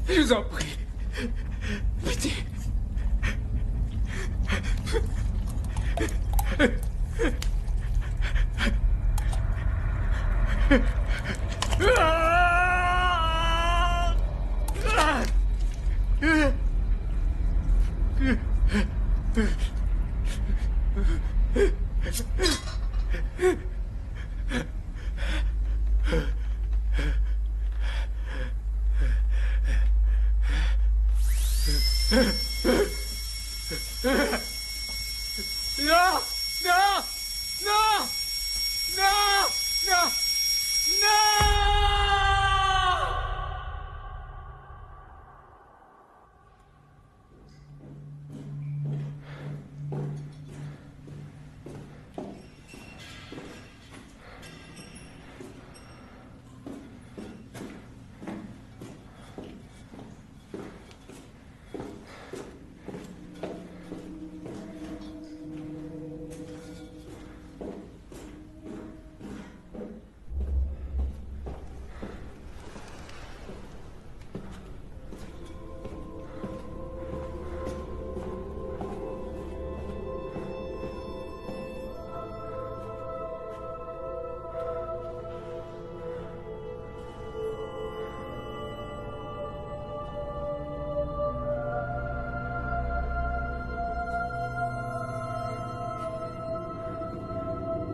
Je vous en prie. Pitié. Non! Non! Non! Non! Non! Non!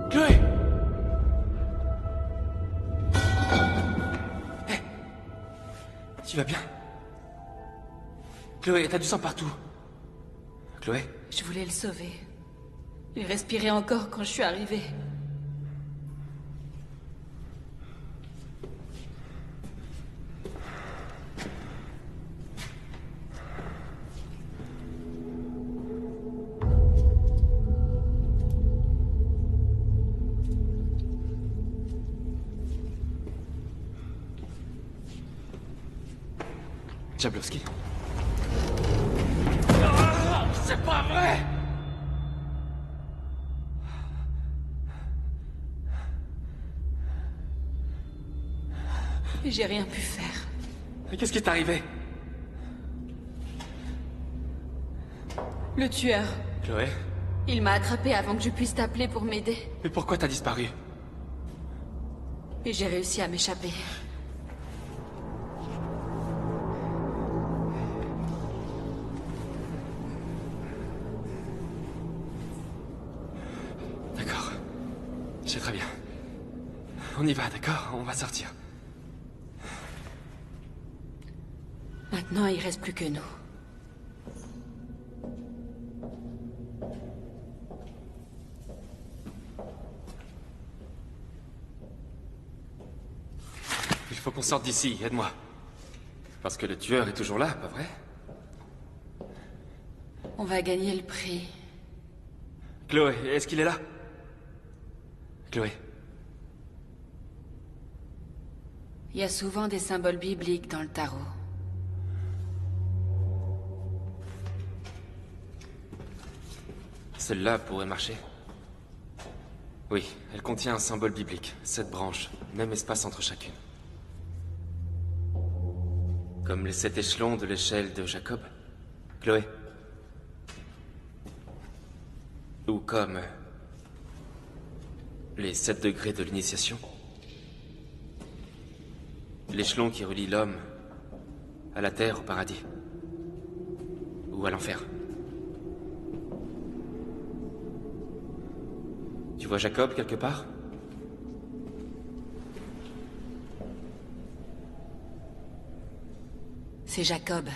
Chloé! Hé! Tu vas bien? Chloé, t'as du sang partout. Chloé? Je voulais le sauver. Il respirait encore quand je suis arrivée. Jablowski. C'est pas vrai! Et j'ai rien pu faire. Mais qu'est-ce qui t'est arrivé? Le tueur. Chloé? Il m'a attrapé avant que je puisse t'appeler pour m'aider. Mais pourquoi t'as disparu? Et j'ai réussi à m'échapper. D'accord. C'est très bien. On y va, d'accord? On va sortir. Maintenant, il reste plus que nous. Il faut qu'on sorte d'ici, aide-moi. Parce que le tueur est toujours là, pas vrai? On va gagner le prix. Chloé, est-ce qu'il est là? Chloé. Il y a souvent des symboles bibliques dans le tarot. Celle-là pourrait marcher. Oui, elle contient un symbole biblique. 7 branches, même espace entre chacune. Comme les 7 échelons de l'échelle de Jacob. Chloé. Ou comme les 7 degrés de l'initiation. L'échelon qui relie l'homme à la terre, au paradis. Ou à l'enfer. Tu vois Jacob quelque part? C'est Jacob.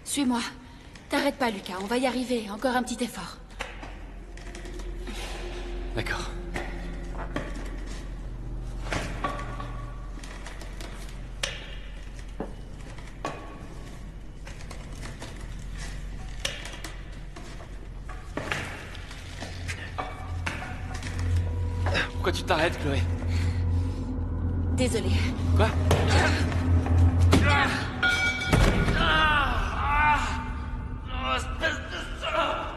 Suis-moi. T'arrêtes pas, Lucas. On va y arriver. Encore un petit effort. D'accord. Pourquoi tu t'arrêtes, Chloé? Désolée. Quoi? Espèce de salope!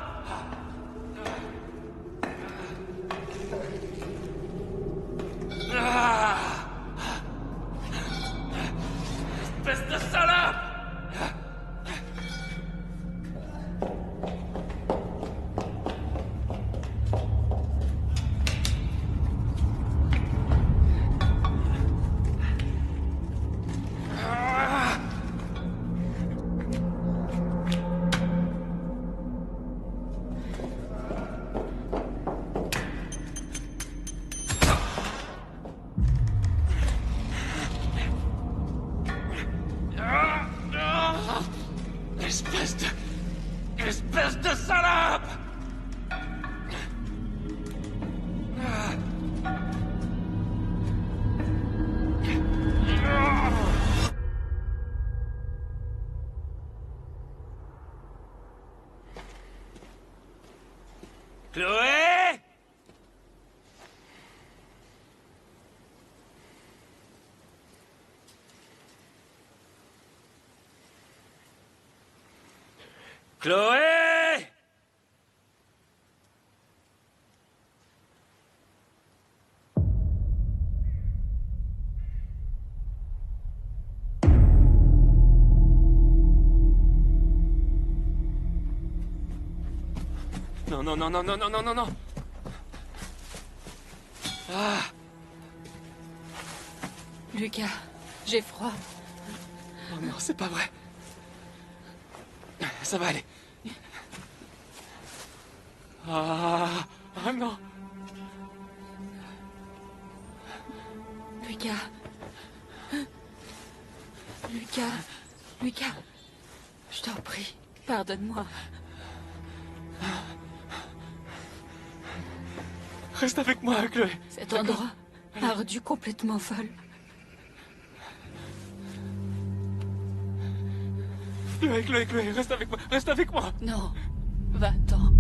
Espèce de salope! Espèce de salope! Chloé! Chloé! Non, non, non, non, non, non, non, non, non. Ah. Lucas, j'ai froid. Oh non, c'est pas vrai. Ça va aller. Ah non. Lucas. Lucas. Lucas. Je t'en prie, pardonne-moi. Reste avec moi, Chloé. Cet endroit m'a rendu complètement folle. Chloé, reste avec moi. Non, va-t'en.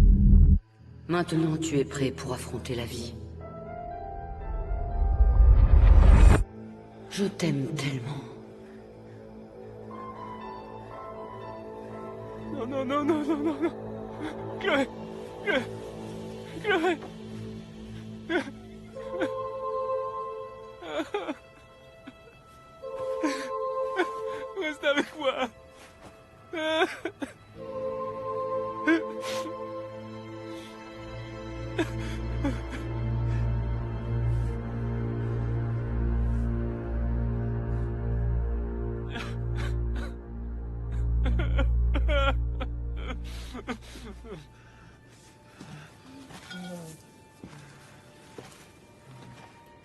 Maintenant, tu es prêt pour affronter la vie. Je t'aime tellement. Non. Chloé. Reste avec moi.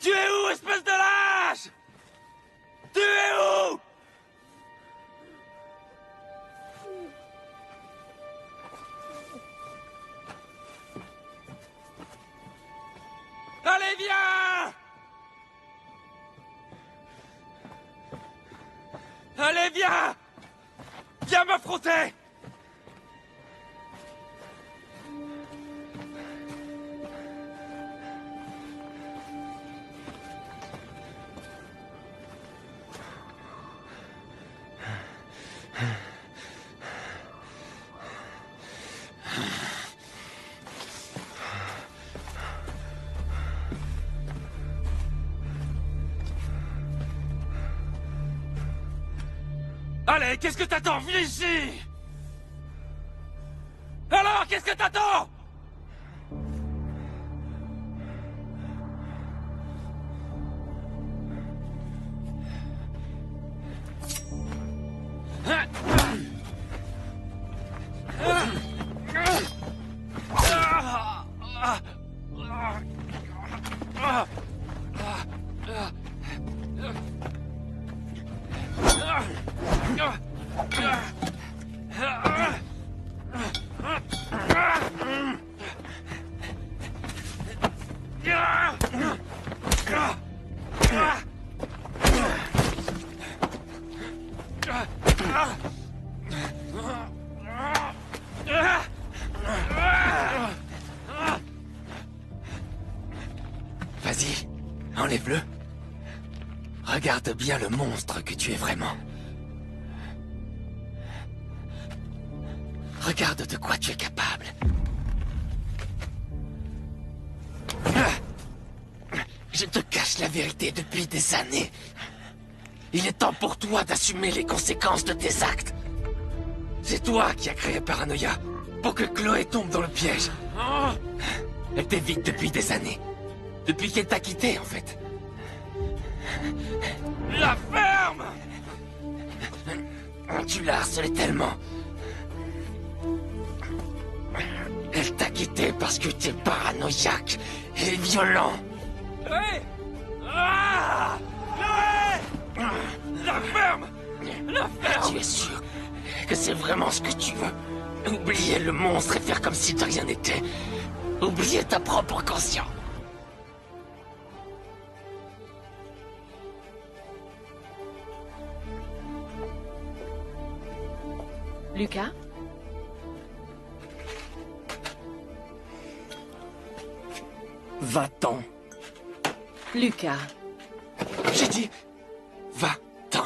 Tu es où, espèce de lâche? Tu es où? Allez, viens! Allez, viens! Viens m'affronter! Allez, qu'est-ce que t'attends? Viens ici! Alors, qu'est-ce que t'attends? Vas-y, enlève-le. Regarde bien le monstre que tu es vraiment. Regarde de quoi tu es capable. Je te cache la vérité depuis des années. Il est temps pour toi d'assumer les conséquences de tes actes. C'est toi qui as créé Paranoia, pour que Chloé tombe dans le piège. Elle t'évite depuis des années. Depuis qu'elle t'a quitté, en fait. La ferme! Tu l'as harcelée tellement. Elle t'a quitté parce que t'es paranoïaque et violent. Chloé! Ah! Chloé! La ferme! La ferme! Tu es sûr que c'est vraiment ce que tu veux? Oublier le monstre et faire comme si de rien n'était. Oublier ta propre conscience. Lucas? Va-t'en. Lucas. J'ai dit, va-t'en.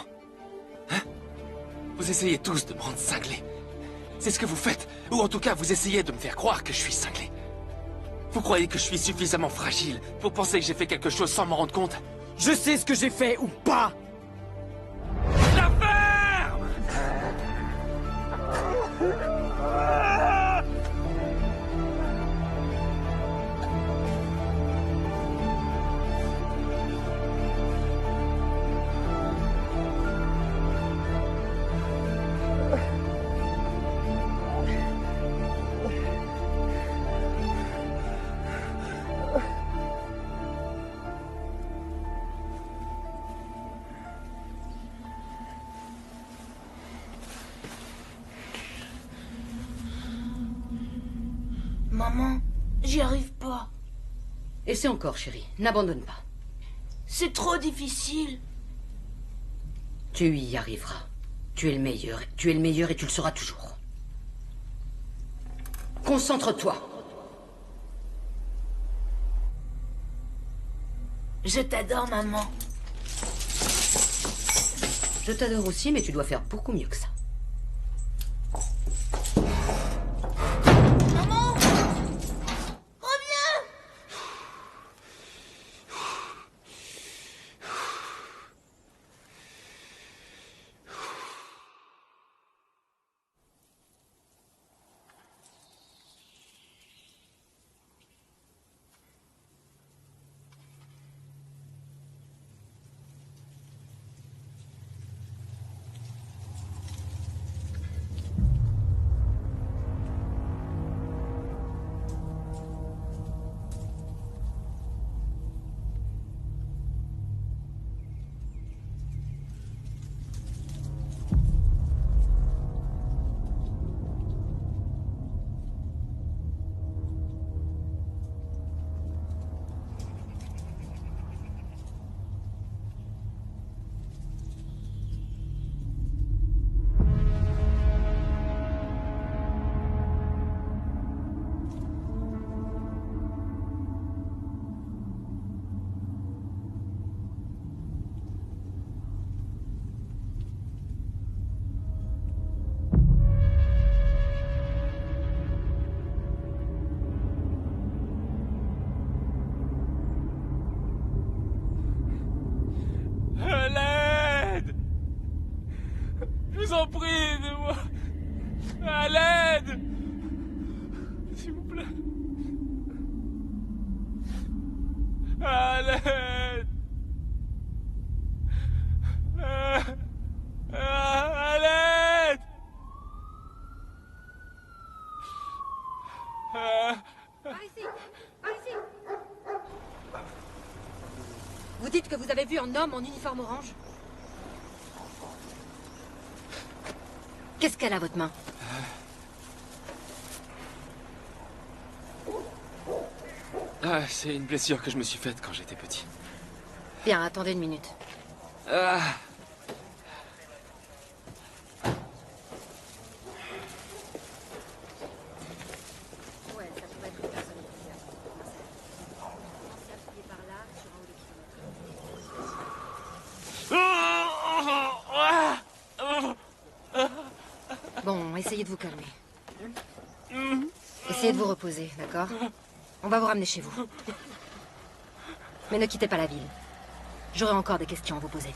Hein? Vous essayez tous de me rendre cinglé. C'est ce que vous faites. Ou en tout cas, vous essayez de me faire croire que je suis cinglé. Vous croyez que je suis suffisamment fragile pour penser que j'ai fait quelque chose sans m'en rendre compte? Je sais ce que j'ai fait ou pas. La ferme! maman. J'y arrive pas. Essaie encore, chérie. N'abandonne pas. C'est trop difficile. Tu y arriveras. Tu es le meilleur. Tu es le meilleur et tu le seras toujours. Concentre-toi. Je t'adore, maman. Je t'adore aussi, mais tu dois faire beaucoup mieux que ça. Maman! Reviens! Je vous en prie, aidez-moi. À l'aide. S'il vous plaît. À l'aide. À l'aide. Par ici. Par ici. Vous dites que vous avez vu un homme en uniforme orange? Qu'est-ce qu'elle a à votre main? C'est une blessure que je me suis faite quand j'étais petit. Bien, attendez une minute. Ouais, ça pourrait être une personne bizarre. Commencez à fouiller par là, sur un ou deux kilomètres. Bon, essayez de vous calmer. Essayez de vous reposer, d'accord? On va vous ramener chez vous. Mais ne quittez pas la ville. J'aurai encore des questions à vous poser.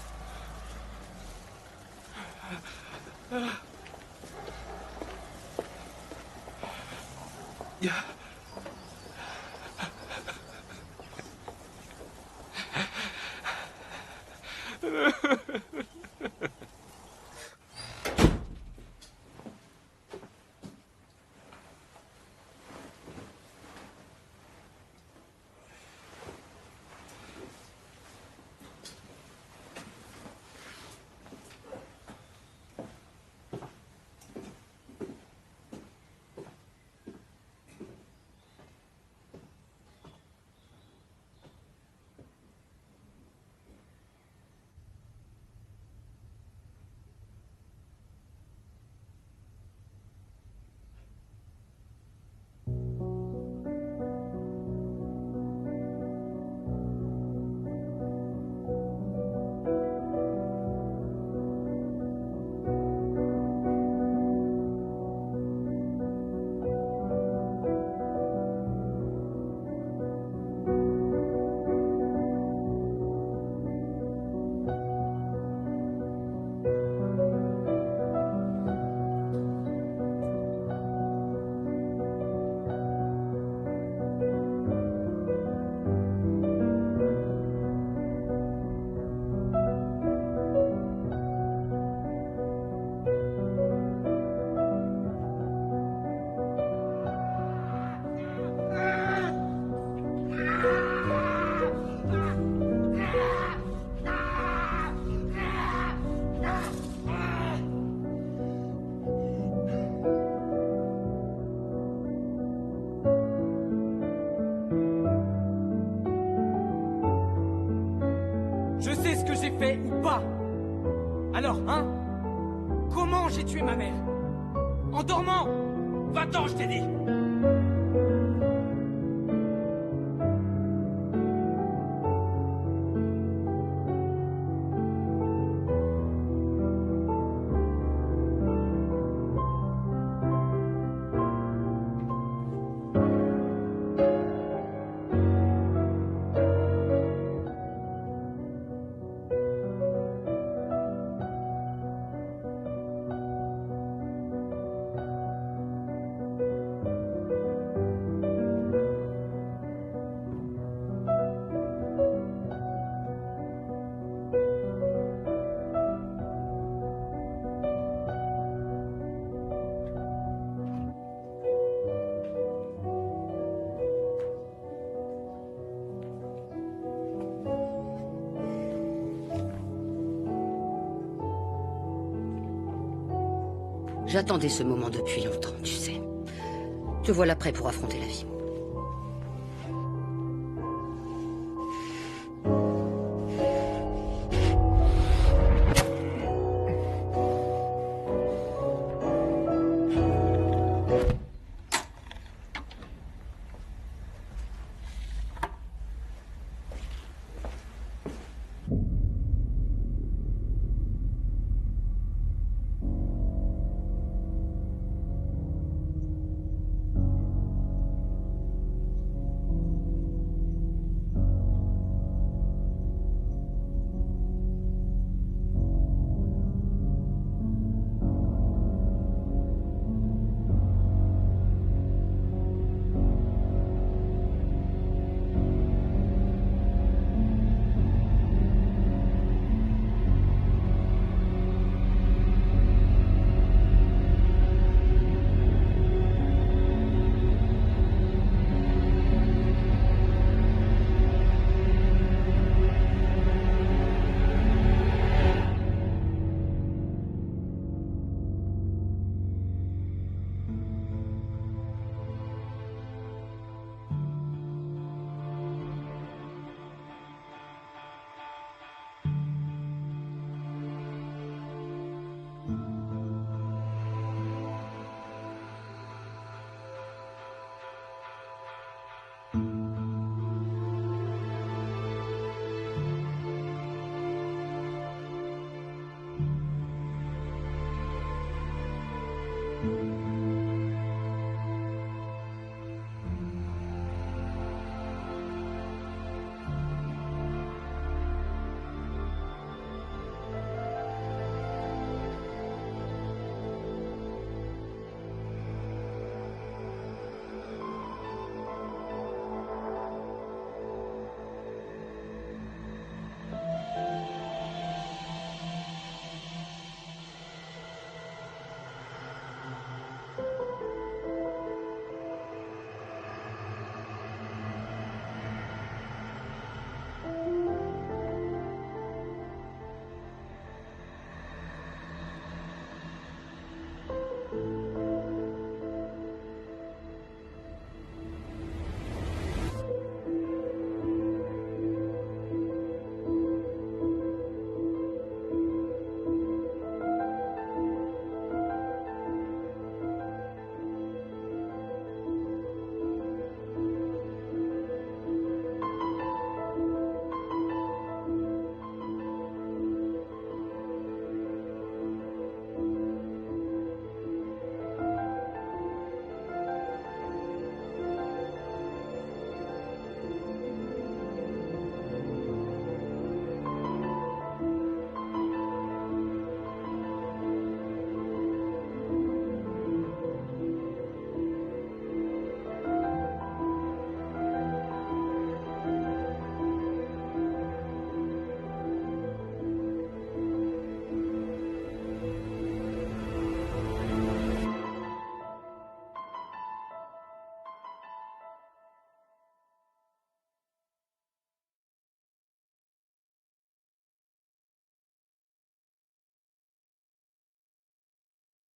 j'ai fait ou pas? Alors, hein? Comment j'ai tué ma mère? En dormant? Va-t'en, je t'ai dit! J'attendais ce moment depuis longtemps, tu sais. Te voilà prêt pour affronter la vie.